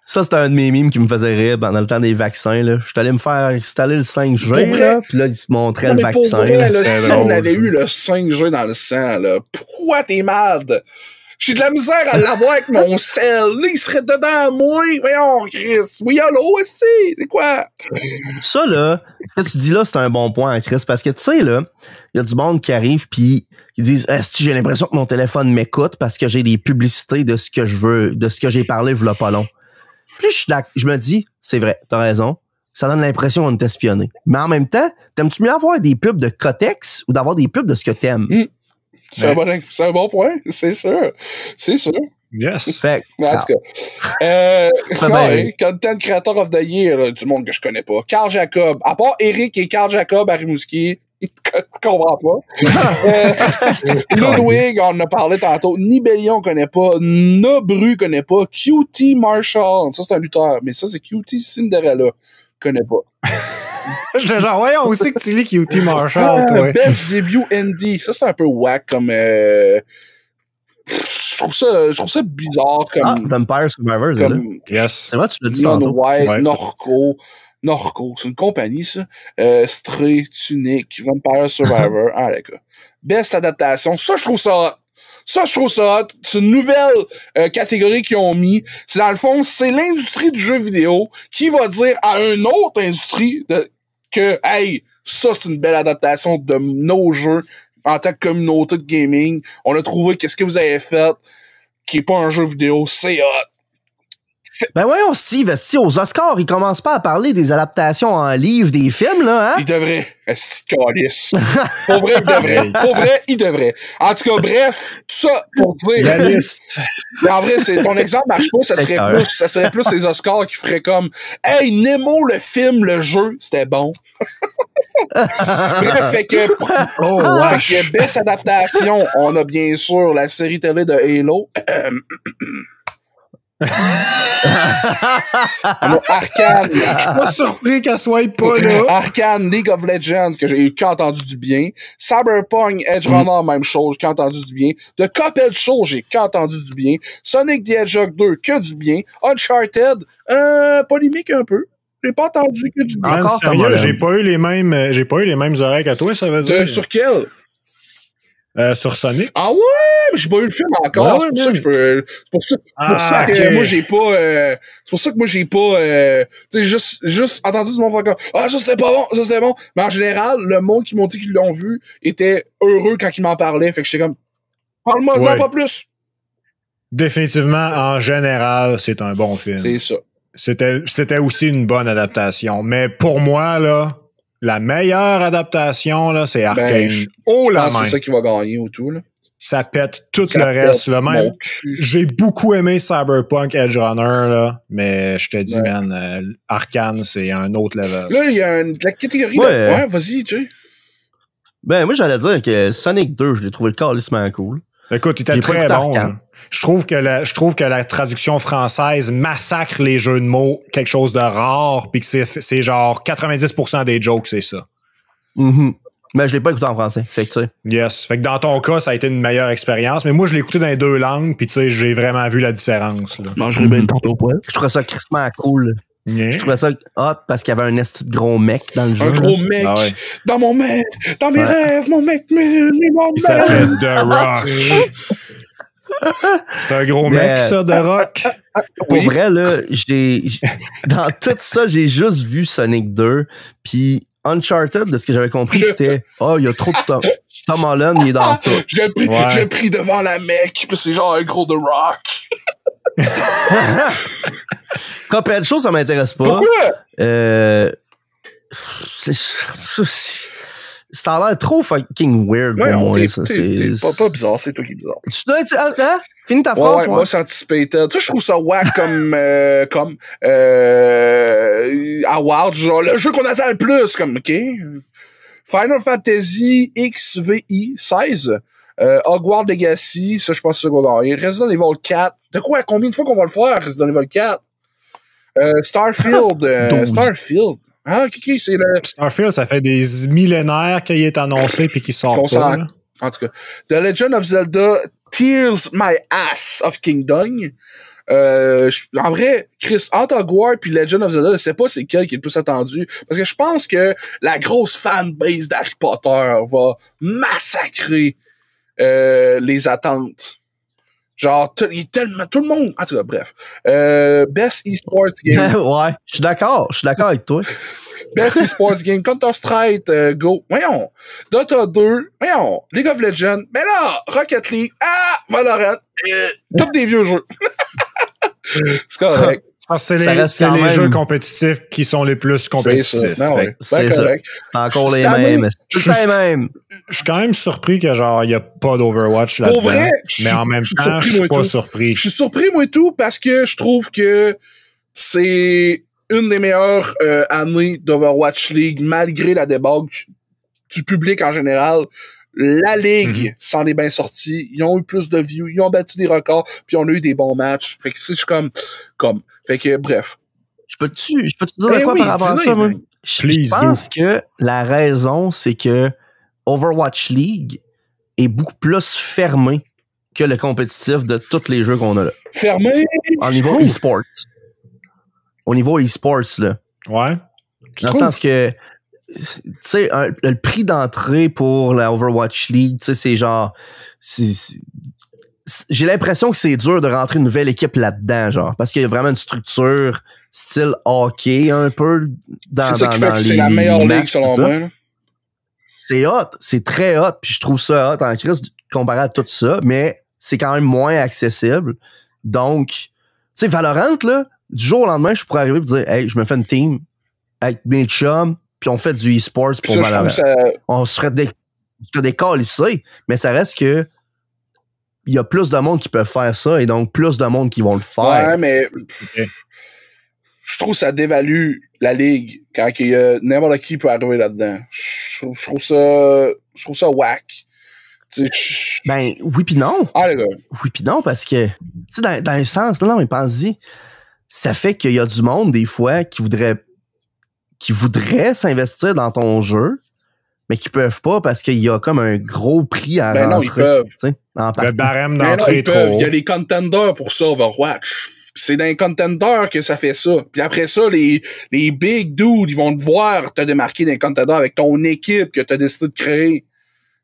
Ça, c'était un de mes mimes qui me faisait rire dans le temps des vaccins. Là. Je suis allé me faire installer le 5G, là, puis là, il se montrait le vaccin.
Vrai, là, si on avait eu le 5G dans le sang, là, pourquoi t'es mad? J'ai de la misère à l'avoir avec mon sel. Là, il serait dedans à moi. Voyons, Chris. Oui, allô, aussi. C'est quoi?
Ça, là, ce que tu dis là, c'est un bon point, Chris, parce que, tu sais, là, il y a du monde qui arrive, puis ils disent, j'ai l'impression que mon téléphone m'écoute parce que j'ai des publicités de ce que je veux, de ce que j'ai parlé v'là pas long. Puis je me dis, c'est vrai, t'as raison. Ça donne l'impression qu'on est espionné. Mais en même temps, t'aimes-tu mieux avoir des pubs de Cotex ou d'avoir des pubs de ce que t'aimes?
C'est un bon point, c'est sûr. C'est sûr.
Yes.
En tout cas. Content Creator of the Year, là, du monde que je connais pas. Carl Jacob. À part Eric et Carl Jacob à Rimouski, je comprends pas. Ludwig, on en a parlé tantôt. Nibelion, on connaît pas. Nobru, connaît pas. QT Marshall, ça c'est un lutteur. Mais ça, c'est QT Cinderella. Connais pas.
Genre, voyons aussi que tu lis QT Marshall, toi.
Best Debut Indie. Ça, c'est un peu whack comme... Je trouve ça bizarre comme...
Vampire Survivors,
comme,
là.
Yes.
C'est vrai, tu l'as dit tantôt.
White,
Ouais.
Norco, c'est une compagnie, ça. Stray, Tunic, Vampire Survivor. Ah, d'accord. Best adaptation. Ça, je trouve ça hot. C'est une nouvelle catégorie qu'ils ont mis. C'est dans le fond, c'est l'industrie du jeu vidéo qui va dire à une autre industrie que, hey, ça, c'est une belle adaptation de nos jeux en tant que communauté de gaming. On a trouvé qu'est-ce que vous avez fait qui est pas un jeu vidéo, c'est hot.
Ben voyons, Steve, si aux Oscars, ils commencent pas à parler des adaptations en livre des films, là, hein?
Il devrait. Est-ce que calice? Pour vrai, il devrait. Pour vrai, il devrait. En tout cas, bref, tout ça pour dire.
La liste.
Mais en vrai, ton exemple marche pas, ça serait plus les Oscars qui feraient comme, hey, Nemo, le film, le jeu, c'était bon. Bref, fait que best adaptation, on a bien sûr la série télé de Halo. Arcane.
Je suis pas surpris qu'elle soit pas là.
Arcane, League of Legends, que j'ai qu'entendu du bien. Cyberpunk, Edge Runner, même chose, qu'entendu du bien. The Cuphead Show, j'ai qu'entendu du bien. Sonic the Hedgehog 2, que du bien. Uncharted, polémique un peu. J'ai pas entendu que du bien.
Man, sérieux, j'ai pas eu les mêmes oreilles qu'à toi, ça veut dire.
Sur quel?
Sur Sonic.
Ah ouais, mais j'ai pas eu le film encore.
Ouais,
c'est pour ça que je peux. C'est pour ça que moi j'ai pas. C'est pour ça que moi j'ai pas. Tu sais, juste entendu du monde faire comme ah ça c'était pas bon, ça c'était bon. Mais en général, le monde qui m'ont dit qu'ils l'ont vu était heureux quand ils m'en parlaient. Fait que j'étais comme parle-moi ça pas plus.
Définitivement, en général, c'est un bon film.
C'est ça.
C'était aussi une bonne adaptation. Mais pour moi, là, la meilleure adaptation, là, c'est Arcane.
Je pense que c'est ça qui va gagner ou tout, là.
Ça pète tout le reste, là. Même, j'ai beaucoup aimé Cyberpunk Edge Runner, là. Mais je te dis, man, Arcane, c'est un autre level.
Là, il y a la catégorie de... Ouais, vas-y, tu sais.
Ben, moi, j'allais dire que Sonic 2, je l'ai trouvé le calissement cool.
Écoute, il était très bon. Je trouve que la traduction française massacre les jeux de mots, quelque chose de rare, puis que c'est genre 90% des jokes, c'est ça.
Mais je l'ai pas écouté en français. Fait que tu sais.
Yes. Fait que dans ton cas, ça a été une meilleure expérience. Mais moi, je l'ai écouté dans les deux langues, puis tu sais, j'ai vraiment vu la différence. Là.
Mangerai bien une tarte au poil.
Je trouvais ça crissement cool.
Yeah.
Je trouvais ça hot parce qu'il y avait un esti de gros mec dans le jeu.
Un gros mec.
Ah ouais.
Dans mon mec. Dans mes rêves, mon mec.
Il s'appelle The Rock. C'est un gros mec, ça, The Rock.
Pour vrai, là, dans tout ça, j'ai juste vu Sonic 2, puis Uncharted, de ce que j'avais compris, c'était il y a trop de Tom Holland, il est dans tout.
J'ai pris devant la mec, puis c'est genre un gros The Rock.
Cuphead Show, ça m'intéresse pas.
Pourquoi?
Ça a l'air trop fucking weird pour moi.
C'est pas bizarre, c'est toi qui es bizarre.
Tu dois être... Hein? Finis ta phrase.
Ouais, moi, c'est anticipated. Tu sais, je trouve ça whack comme Award, genre le jeu qu'on attend le plus, comme, OK. Final Fantasy XVI 16. Hogwarts Legacy, ça, je pense que c'est ça qu'on va gagner. Resident Evil 4. De quoi? Combien de fois qu'on va le faire, Resident Evil 4? Starfield. Starfield. Ah, ok, c'est le...
Starfield, ça fait des millénaires qu'il est annoncé puis qu'il sort pas.
En tout cas. The Legend of Zelda, Tears My Ass of Kingdom. En vrai, Chris, entre Hogwarts puis Legend of Zelda, je sais pas c'est quel qui est le plus attendu. Parce que je pense que la grosse fanbase d'Harry Potter va massacrer les attentes. Genre, il est tellement... Tout le monde... En tout cas, bref. Best eSports Game.
Ouais, je suis d'accord avec toi.
Best eSports Game. Counter-Strike, Go. Voyons. Dota 2. Voyons. League of Legends. Mais là, Rocket League. Valorant. Tous des vieux jeux. C'est correct.
Parce que c'est les jeux compétitifs qui sont les plus compétitifs.
C'est encore les mêmes.
Je suis quand même surpris que genre il n'y a pas d'Overwatch là-dedans. Pour vrai, mais en même temps, je suis pas surpris.
Je suis surpris moi et tout parce que je trouve que c'est une des meilleures années d'Overwatch League malgré la débâcle du public en général. La Ligue s'en est bien sortie. Ils ont eu plus de views. Ils ont battu des records. Puis on a eu des bons matchs. Fait que je suis comme. Fait que bref.
Je peux-tu dire quoi par rapport à ça, moi? Je pense que la raison, c'est que Overwatch League est beaucoup plus fermé que le compétitif de tous les jeux qu'on a là.
Fermé?
Au niveau e-sport. Au niveau e-sports, là.
Ouais.
Dans le sens que tu sais, le prix d'entrée pour la Overwatch League, tu sais, c'est genre... j'ai l'impression que c'est dur de rentrer une nouvelle équipe là-dedans, genre, parce qu'il y a vraiment une structure style hockey, un peu,
c'est ça qui fait que c'est la meilleure ligue, selon moi.
C'est hot, c'est très hot, puis je trouve ça hot en crise comparé à tout ça, mais c'est quand même moins accessible. Donc, tu sais, Valorant, là, du jour au lendemain, je pourrais arriver et dire « Hey, je me fais une team avec mes chums, puis on fait du e-sport pour Valorant. » On se ferait des calls ici, mais ça reste que il y a plus de monde qui peuvent faire ça et donc plus de monde qui vont le faire.
Ouais, mais je trouve que ça dévalue la ligue quand il y a n'importe qui peut arriver là-dedans. Je trouve ça whack.
Ben, oui pis non.
Ah, les gars.
Oui pis non, parce que, tu sais, dans un sens, non, mais pense-y, ça fait qu'il y a du monde, des fois, qui voudrait s'investir dans ton jeu, mais qui peuvent pas parce qu'il y a comme un gros prix à rentrer.
Non, ils peuvent.
Le barème d'entrée est trop haut.
Il y a les contenders pour ça, Overwatch. C'est dans les contenders que ça fait ça. Puis après ça, les big dudes, ils vont te voir te démarquer dans les contenders avec ton équipe que t'as décidé de créer.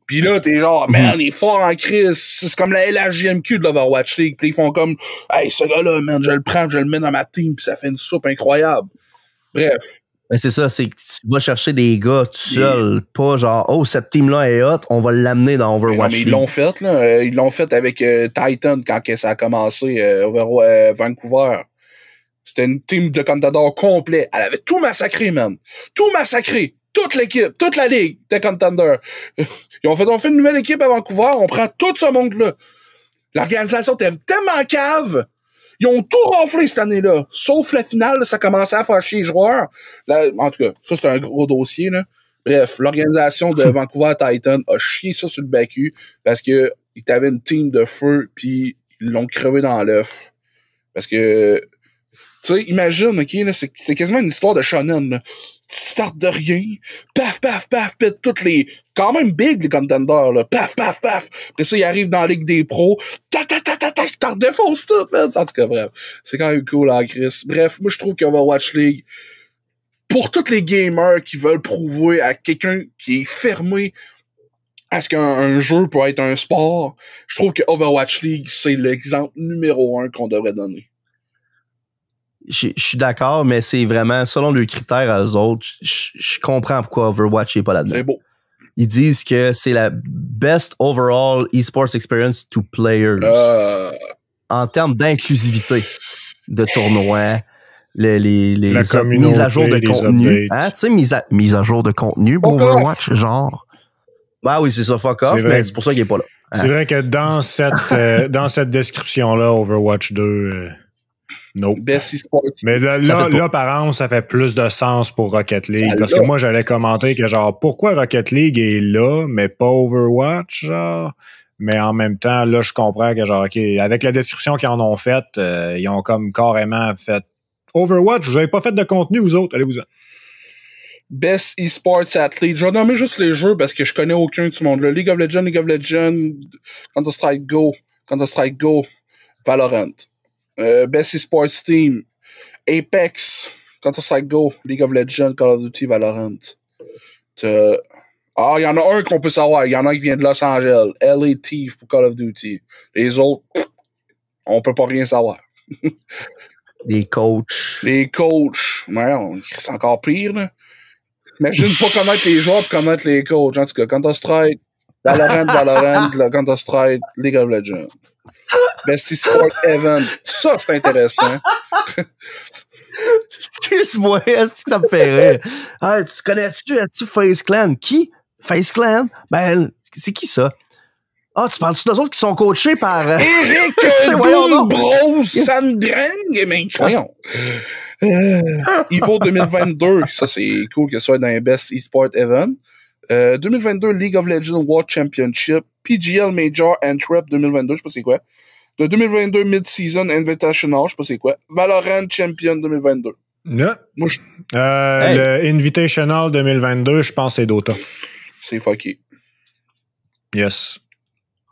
Puis là, t'es genre, man, il est fort en crise. C'est comme la LHJMQ de l'Overwatch League. Puis ils font comme, hey, ce gars-là, man, je le prends, je le mets dans ma team, puis ça fait une soupe incroyable. Bref.
Ben c'est ça, c'est que tu vas chercher des gars tout seul, pas genre, oh, cette team-là est hot, on va l'amener dans Overwatch League.
Ils l'ont fait, là. Ils l'ont fait avec Titan quand ça a commencé, Vancouver. C'était une team de contenders complet. Elle avait tout massacré, man. Tout massacré. Toute l'équipe, toute la ligue de contenders. On fait une nouvelle équipe à Vancouver, on prend tout ce monde-là. L'organisation était tellement cave. Ils ont tout raflé cette année-là. Sauf la finale, ça commençait à faire chier les joueurs. Là, en tout cas, ça, c'est un gros dossier, là. Bref, l'organisation de Vancouver Titan a chié ça sur le BACU parce que ils avaient une team de feu puis ils l'ont crevé dans l'œuf. Parce que, tu sais, imagine, ok, là, c'est quasiment une histoire de shonen, là. Tu startes de rien, paf, paf, paf, pète toutes les, quand même big, les contenders, là, paf, paf, paf. Après ça, ils arrivent dans la Ligue des pros, tac, tac, tac, tac, tac, t'en défonces tout, man. En tout cas, bref. C'est quand même cool, hein, Chris. Bref, moi, je trouve qu'Overwatch League, pour tous les gamers qui veulent prouver à quelqu'un qui est fermé à ce qu'un jeu peut être un sport, je trouve que Overwatch League, c'est l'exemple numéro 1 qu'on devrait donner.
Je suis d'accord, mais c'est vraiment, selon les critères à eux autres, je comprends pourquoi Overwatch n'est pas là-dedans.
C'est beau.
Ils disent que c'est la best overall esports experience to players. En termes d'inclusivité de tournois, les mises à jour de contenu. Hein, tu sais, mise à jour de contenu pour Overwatch, genre. Bah oui, c'est ça, fuck off, mais c'est pour ça qu'il est pas là. Hein?
C'est vrai que dans cette description-là, Overwatch 2... Non.
Best eSports.
Mais là, par exemple, ça fait plus de sens pour Rocket League. Parce que moi, j'allais commenter que genre, pourquoi Rocket League est là, mais pas Overwatch, genre? Mais en même temps, là, je comprends que genre, OK, avec la description qu'ils en ont faite, ils ont comme carrément fait Overwatch, vous avez pas fait de contenu, vous autres, allez-vous-en.
Best eSports Athlete. Je vais nommer juste les jeux parce que je connais aucun de ce monde-là. League of Legends, Counter-Strike Go, Valorant. Best eSports Team, Apex, Counter-Strike Go, League of Legends, Call of Duty, Valorant. Il y en a un qu'on peut savoir. Il y en a un qui vient de Los Angeles. LA Thief pour Call of Duty. Les autres, on peut pas rien savoir.
Les coachs,
ouais, c'est encore pire, là. Imagine pas connaître les joueurs pour connaître les coachs. En tout cas, Counter-Strike, Valorant, Counter-Strike, League of Legends. Best Sport Event. Ça, c'est intéressant.
Excuse-moi, est-ce que ça me fait rire? Ah, tu connais-tu FaZe Clan? Qui? FaZe Clan? Ben, c'est qui ça? Ah, tu parles-tu d'eux autres qui sont coachés par...
Eric Bros Sandring? Mais voyons. Evo 2022, ça c'est cool que ce soit dans les Best eSport Event. 2022 League of Legends World Championship, PGL Major Antwerp 2022, je sais pas c'est quoi. De 2022 Mid-Season Invitational, je sais pas c'est quoi. Valorant Champion 2022.
Yeah.
Moi,
Le Invitational 2022, je pense que c'est Dota.
C'est fucké.
Yes.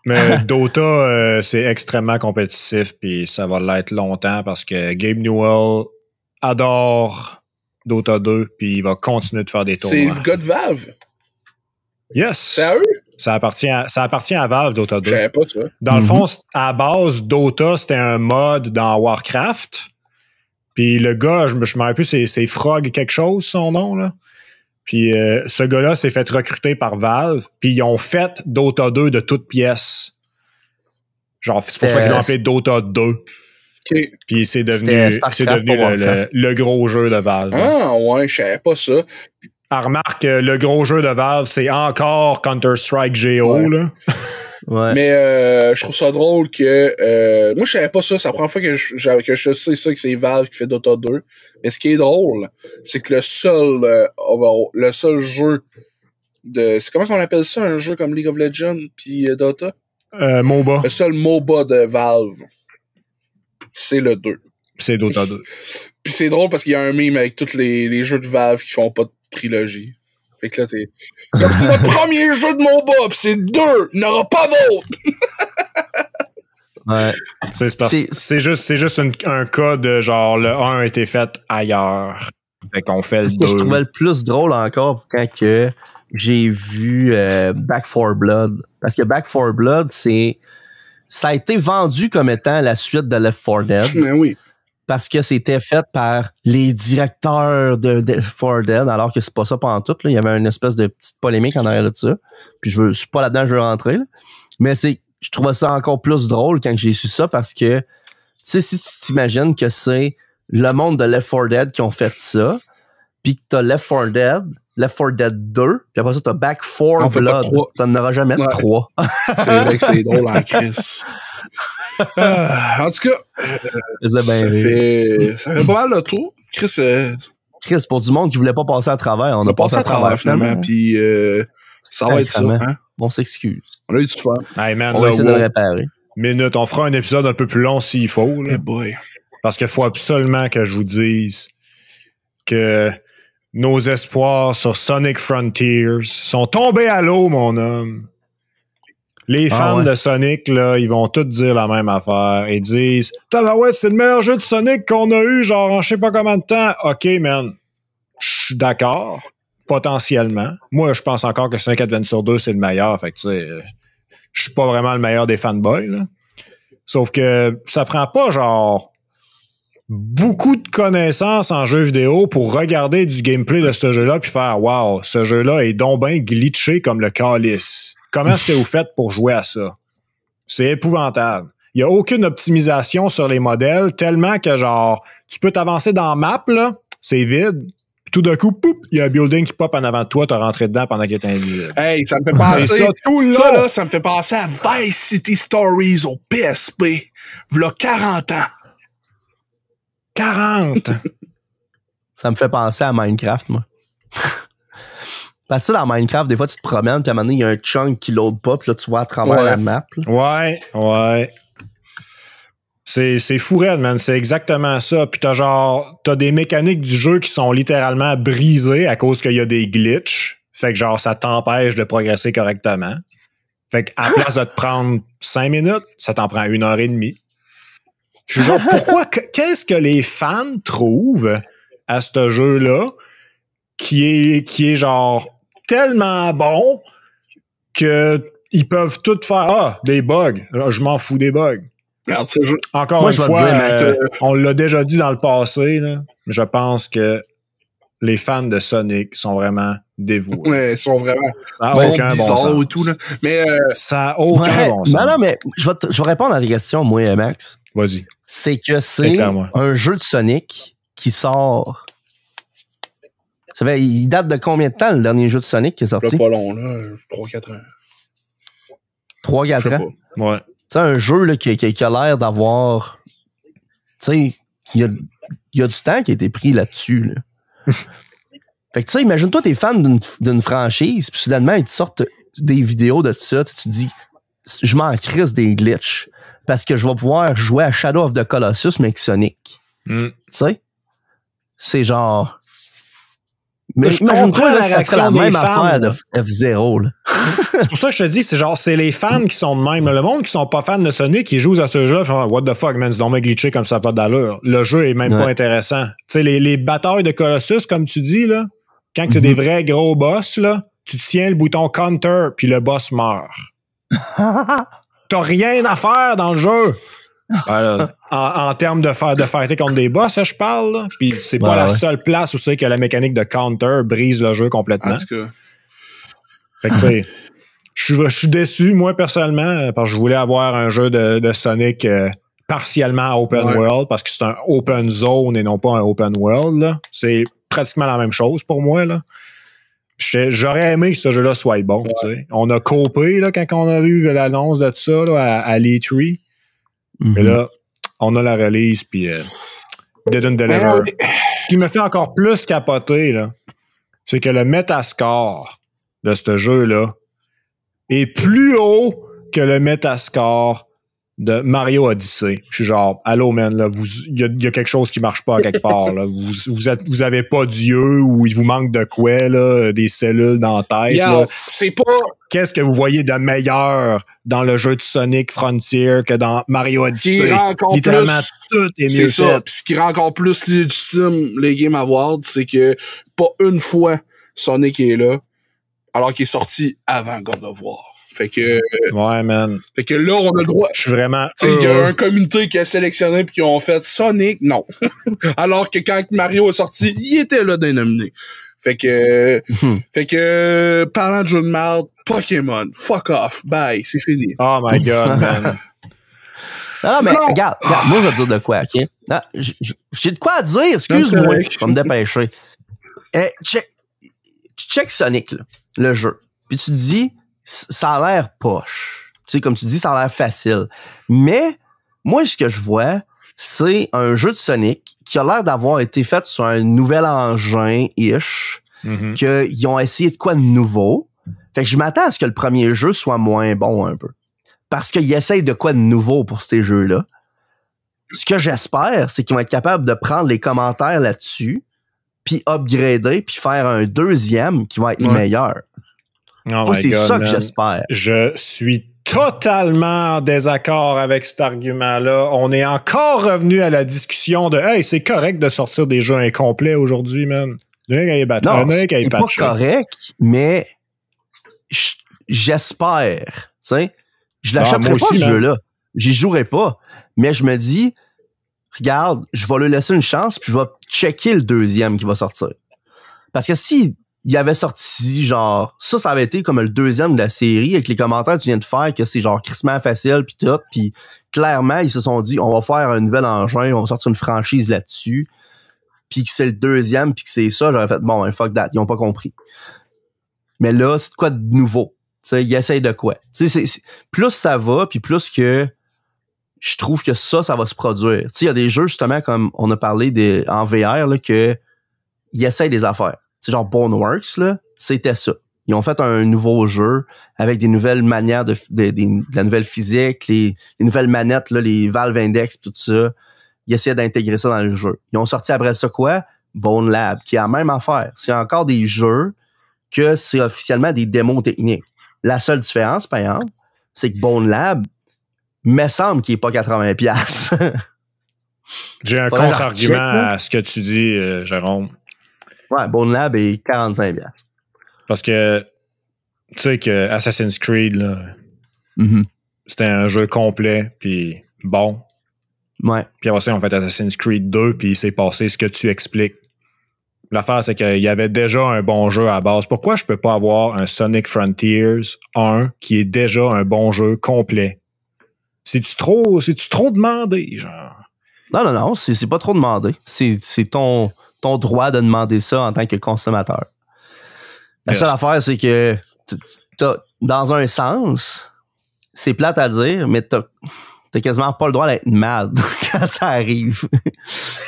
Mais Dota, c'est extrêmement compétitif, puis ça va l'être longtemps parce que Gabe Newell adore Dota 2, puis il va continuer de faire des tournois.
C'est le gars de Valve.
Yes.
C'est à eux?
Ça appartient à Valve, Dota 2.
Je savais pas ça.
Dans le fond, à la base, Dota, c'était un mod dans Warcraft. Puis le gars, je me rappelle plus, c'est Frog quelque chose, son nom, là. Puis ce gars-là s'est fait recruter par Valve. Puis ils ont fait Dota 2 de toutes pièces. Genre, c'est pour ça qu'ils l'ont appelé Dota 2.
Okay.
Puis c'est devenu le gros jeu de Valve.
Ah ouais, je savais pas ça.
Remarque, le gros jeu de Valve, c'est encore Counter-Strike GO, là.
Ouais.
Mais je trouve ça drôle que... moi, je savais pas ça. C'est la première fois que je sais ça, que c'est Valve qui fait Dota 2. Mais ce qui est drôle, c'est que le seul jeu de... C'est comment qu'on appelle ça, un jeu comme League of Legends puis Dota?
MOBA.
Le seul MOBA de Valve, c'est le 2.
C'est Dota 2.
Puis c'est drôle parce qu'il y a un meme avec tous les jeux de Valve qui font pas de trilogie. Fait que là, c'est comme c'est notre premier jeu de MOBA, pis c'est 2, il n'y aura pas d'autre!
Ouais.
C'est juste un cas de genre le 1 a été fait ailleurs. Fait qu'on fait le 2.
Ce que je trouvais le plus drôle encore quand que j'ai vu Back 4 Blood. Parce que Back 4 Blood, ça a été vendu comme étant la suite de Left 4 Dead.
Mais oui.
Parce que c'était fait par les directeurs de Left 4 Dead, alors que c'est pas ça pantoute. Il y avait une espèce de petite polémique en arrière de ça. Puis je suis pas là-dedans, je veux rentrer. Là. Mais je trouvais ça encore plus drôle quand j'ai su ça parce que, tu sais, si tu t'imagines que c'est le monde de Left 4 Dead qui ont fait ça, puis que t'as Left 4 Dead 2, puis après ça, t'as Back 4 Blood. T'en auras jamais de 3.
C'est vrai que c'est drôle en crise. En tout cas, ça fait pas mal le tour.
Chris, pour du monde qui voulait pas passer à travers, on a passé à travers finalement.
Puis ça va être ça. Hein?
On s'excuse.
On a eu du fun.
Hey man,
on va essayer de le réparer.
Minute, on fera un épisode un peu plus long s'il faut. Là.
Hey boy.
Parce qu'il faut absolument que je vous dise que nos espoirs sur Sonic Frontiers sont tombés à l'eau, mon homme. Les fans de Sonic, là, ils vont tous dire la même affaire. Ils disent « Tabarouette, c'est le meilleur jeu de Sonic qu'on a eu, genre, en je sais pas combien de temps. » OK, man. Je suis d'accord. Potentiellement. Moi, je pense encore que Sonic Adventure 2, c'est le meilleur. Fait que, tu sais, je suis pas vraiment le meilleur des fanboys, là. Sauf que ça prend pas, genre, beaucoup de connaissances en jeu vidéo pour regarder du gameplay de ce jeu-là puis faire « Wow, ce jeu-là est donc bien glitché comme le calice. » Comment est-ce que vous faites pour jouer à ça? C'est épouvantable. Il n'y a aucune optimisation sur les modèles, tellement que genre, tu peux t'avancer dans la map, là, c'est vide, puis tout d'un coup, poup, il y a un building qui pop en avant de toi, t'as rentré dedans pendant qu'il est invisible.
Hey, ça me fait penser...
C'est ça, tout là!
Ça, là, ça me fait penser à Vice City Stories au PSP, v'là 40 ans.
40!
Ça me fait penser à Minecraft, moi. Parce que dans Minecraft, des fois, tu te promènes, puis à un moment donné, il y a un chunk qui load pas, puis là, tu vois à travers la map.
Là. Ouais. C'est fou raide, man. C'est exactement ça. Puis t'as des mécaniques du jeu qui sont littéralement brisées à cause qu'il y a des glitches. Fait que genre, ça t'empêche de progresser correctement. Fait que à la place de te prendre 5 minutes, ça t'en prend 1h30. Je suis genre, pourquoi, qu'est-ce que les fans trouvent à ce jeu-là qui est genre tellement bon que ils peuvent tout faire des bugs. Je m'en fous des bugs.
Regarde,
encore une fois, on l'a déjà dit dans le passé, là, je pense que les fans de Sonic sont vraiment dévoués.
Ouais, ils sont vraiment
ça a aucun bon sens.
Et tout, là. Mais
ça a aucun bon sens.
Non, mais je vais répondre à tes questions, moi, Max.
Vas-y.
C'est que c'est un jeu de Sonic qui sort. Il date de combien de temps, le dernier jeu de Sonic qui est sorti?
Pas long, là. 3-4 ans.
3-4 ans?
Ouais.
C'est un jeu là, qui a l'air d'avoir... Tu sais, il y a du temps qui a été pris là-dessus, là. Fait que tu sais, imagine-toi, t'es fan d'une franchise, puis soudainement, ils te sortent des vidéos de tout ça, tu te dis, je m'en crisse des glitches, parce que je vais pouvoir jouer à Shadow of the Colossus, mais avec Sonic. Tu sais? C'est genre... Mais imagine-toi, là, ça serait la même affaire de F-Zero, là.
C'est pour ça que je te dis, c'est les fans qui sont de même. Le monde qui sont pas fans de Sonic, qui jouent à ce jeu-là, genre, what the fuck, man, c'est donc glitché comme ça, pas d'allure. Le jeu est même pas intéressant. Tu sais, les batailles de Colossus, comme tu dis, là, quand c'est des vrais gros boss, là, tu tiens le bouton counter, puis le boss meurt. T'as rien à faire dans le jeu. Voilà. En termes de fighter contre des boss, je parle, là. Puis c'est pas la seule place où c'est que la mécanique de counter brise le jeu complètement.
En tout cas.
Fait que tu sais, je suis déçu, moi, personnellement, parce que je voulais avoir un jeu de Sonic partiellement open world, parce que c'est un open zone et non pas un open world, là. C'est pratiquement la même chose pour moi, là. J'aurais aimé que ce jeu-là soit bon, tu sais. On a copé, là, quand on a vu l'annonce de tout ça, là, à l'E3. Mais là, on a la release, puis didn't deliver. Ce qui me fait encore plus capoter, là, c'est que le Metascore de ce jeu-là est plus haut que le Metascore de Mario Odyssey. Je suis genre, allô, man, là, il y a quelque chose qui marche pas à quelque part, là. Vous avez pas d'yeux ou il vous manque de quoi, là, des cellules dans la tête, là.
C'est pas...
Qu'est-ce que vous voyez de meilleur dans le jeu de Sonic Frontier que dans Mario Odyssey? Littéralement, tout est mieux fait.
Puis ce qui rend encore plus légitime les Game Awards, c'est que pas une fois Sonic est là, alors qu'il est sorti avant God of War. Fait que...
Ouais, man.
Fait que là, on a le droit...
Je suis vraiment...
Il y a un comité qui a sélectionné puis qui ont fait Sonic, non. Alors que quand Mario est sorti, il était là dénominé. Fait que... parlant de jeu de merde, Pokémon, fuck off, bye, c'est fini.
Oh my God, man.
Non, mais regarde, moi, je vais te dire de quoi, OK? Non, j'ai de quoi à dire, excuse-moi, je vais me dépêcher. Tu check Sonic, là, le jeu, puis tu te dis... Ça a l'air poche. Tu sais, comme tu dis, ça a l'air facile. Mais, moi, ce que je vois, c'est un jeu de Sonic qui a l'air d'avoir été fait sur un nouvel engin-ish, qu'ils ont essayé de quoi de nouveau. Fait que je m'attends à ce que le premier jeu soit moins bon un peu. Parce qu'ils essayent de quoi de nouveau pour ces jeux-là. Ce que j'espère, c'est qu'ils vont être capables de prendre les commentaires là-dessus, puis upgrader, puis faire un deuxième qui va être meilleur.
Oh
moi, c'est ça
man.
Que j'espère.
Je suis totalement en désaccord avec cet argument-là. On est encore revenu à la discussion de « Hey, c'est correct de sortir des jeux incomplets aujourd'hui, man. »
Non, c'est pas correct, mais j'espère. Tu sais, je l'achèterai pas, ce jeu-là. J'y jouerai pas. Mais je me dis, regarde, je vais lui laisser une chance, puis je vais checker le deuxième qui va sortir. Parce que si il avait sorti, genre, ça avait été comme le deuxième de la série, avec les commentaires que tu viens de faire, que c'est genre crissement facile, puis tout, puis clairement, ils se sont dit, on va faire un nouvel engin, on va sortir une franchise là-dessus, puis que c'est le deuxième, puis que c'est ça, j'aurais fait, bon, fuck that, ils ont pas compris. Mais là, c'est de quoi de nouveau? Tu sais, ils essayent de quoi? Tu sais, plus ça va, puis plus que je trouve que ça va se produire. Tu sais, il y a des jeux, justement, comme on a parlé en VR, là, que ils essayent des affaires. C'est genre Boneworks, là, c'était ça. Ils ont fait un nouveau jeu avec des nouvelles manières de la nouvelle physique, les nouvelles manettes, là, les Valve Index, tout ça. Ils essayaient d'intégrer ça dans le jeu. Ils ont sorti après ça quoi? Bone Lab, qui a la même affaire. C'est encore des jeux que c'est officiellement des démos techniques. La seule différence, par exemple, c'est que Bone Lab me semble qu'il n'est pas 80$.
J'ai un contre-argument à ce que tu dis, Jérôme.
Ouais, Bone Lab est 45$.
Parce que, tu sais que Assassin's Creed, là, c'était un jeu complet, puis bon.
Ouais.
Puis après ça, on fait Assassin's Creed 2, puis il s'est passé ce que tu expliques. L'affaire, c'est qu'il y avait déjà un bon jeu à la base. Pourquoi je peux pas avoir un Sonic Frontiers 1 qui est déjà un bon jeu complet? C'est-tu trop demandé, genre?
Non, c'est pas trop demandé. C'est ton droit de demander ça en tant que consommateur. La seule affaire, c'est que dans un sens, c'est plate à dire, mais t'as quasiment pas le droit d'être mad quand ça arrive.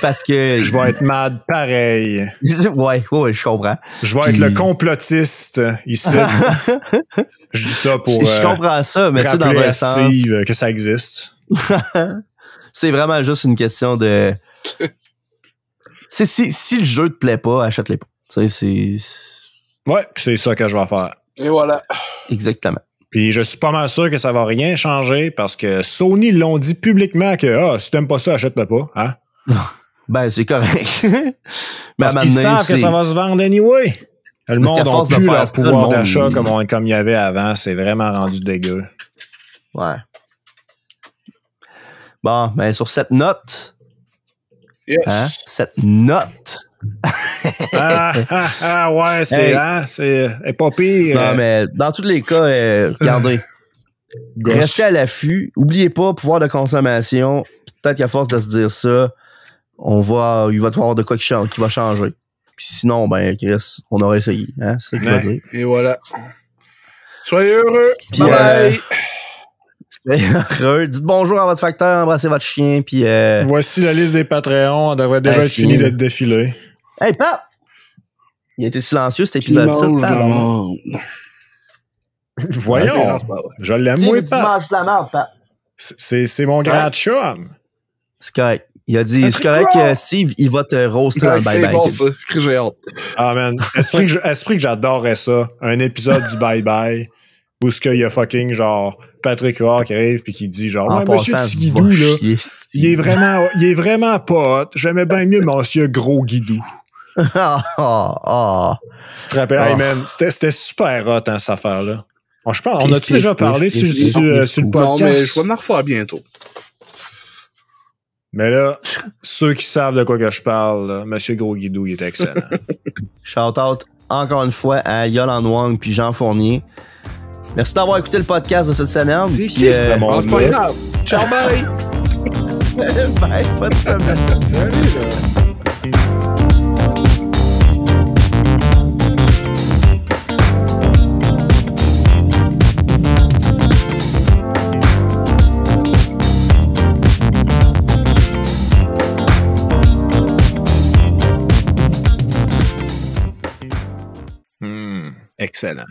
Parce que...
Je vais être mad pareil.
Ouais, je comprends.
Je vais être le complotiste ici. Je dis ça pour
je comprends ça, mais tu sais, dans un sens...
que ça existe.
C'est vraiment juste une question de... si le jeu te plaît pas, achète-le pas.
Ouais, c'est ça que je vais faire.
Et voilà.
Exactement.
Puis je suis pas mal sûr que ça va rien changer parce que Sony l'ont dit publiquement que si t'aimes pas ça, achète-le pas. Hein?
Ben, c'est correct.
Parce qu'ils savent que ça va se vendre anyway. Le monde n'a plus leur pouvoir d'achat comme il y avait avant. C'est vraiment rendu dégueu.
Ouais. Bon, ben sur cette note...
Yes.
Hein? Cette note...
ouais, c'est pas pire.
Non, mais dans tous les cas, regardez. Restez à l'affût. Oubliez pas, pouvoir de consommation. Peut-être qu'à force de se dire ça, il va y avoir de quoi qui va changer. Puis sinon, ben, Chris, on aurait essayé. Hein? C'est ça que je veux dire.
Et voilà. Soyez heureux.
Puis,
bye.
Soyez heureux. Dites bonjour à votre facteur, embrassez votre chien. Puis,
voici la liste des Patreons. On devrait déjà être fini d'être défilé.
Hey, Pat! Il a été silencieux cet épisode-ci.
Voyons. Je l'aime moins, Pat.
De la merde, Pat.
C'est mon grand chum.
C'est correct. Il a dit, c'est correct que Steve, il va te roaster dans le bye-bye.
C'est bon, ça. J'ai hâte.
Ah, man. Esprit que j'adorerais ça. Un épisode du bye-bye où ce qu'il y a fucking, genre, Patrick Roy qui arrive pis qui dit, genre, ouais, monsieur Guidou, là, il est vraiment pas hot. J'aimais bien mieux monsieur Gros Guidou. Tu te rappelles, hey man, c'était super hot, hein, cette affaire-là. Bon, je pense, on a-tu déjà parlé sur le podcast?
Non, mais je vais en refaire bientôt.
Mais là, ceux qui savent de quoi que je parle, là, monsieur Gros Guidou, il est excellent.
Shout-out encore une fois à Yolan Wang puis Jean Fournier. Merci d'avoir écouté le podcast de cette semaine.
C'est qui ce monde?
C'est pas grave. Ciao, bye!
Bye, bonne semaine.
Salut, là. Excellent.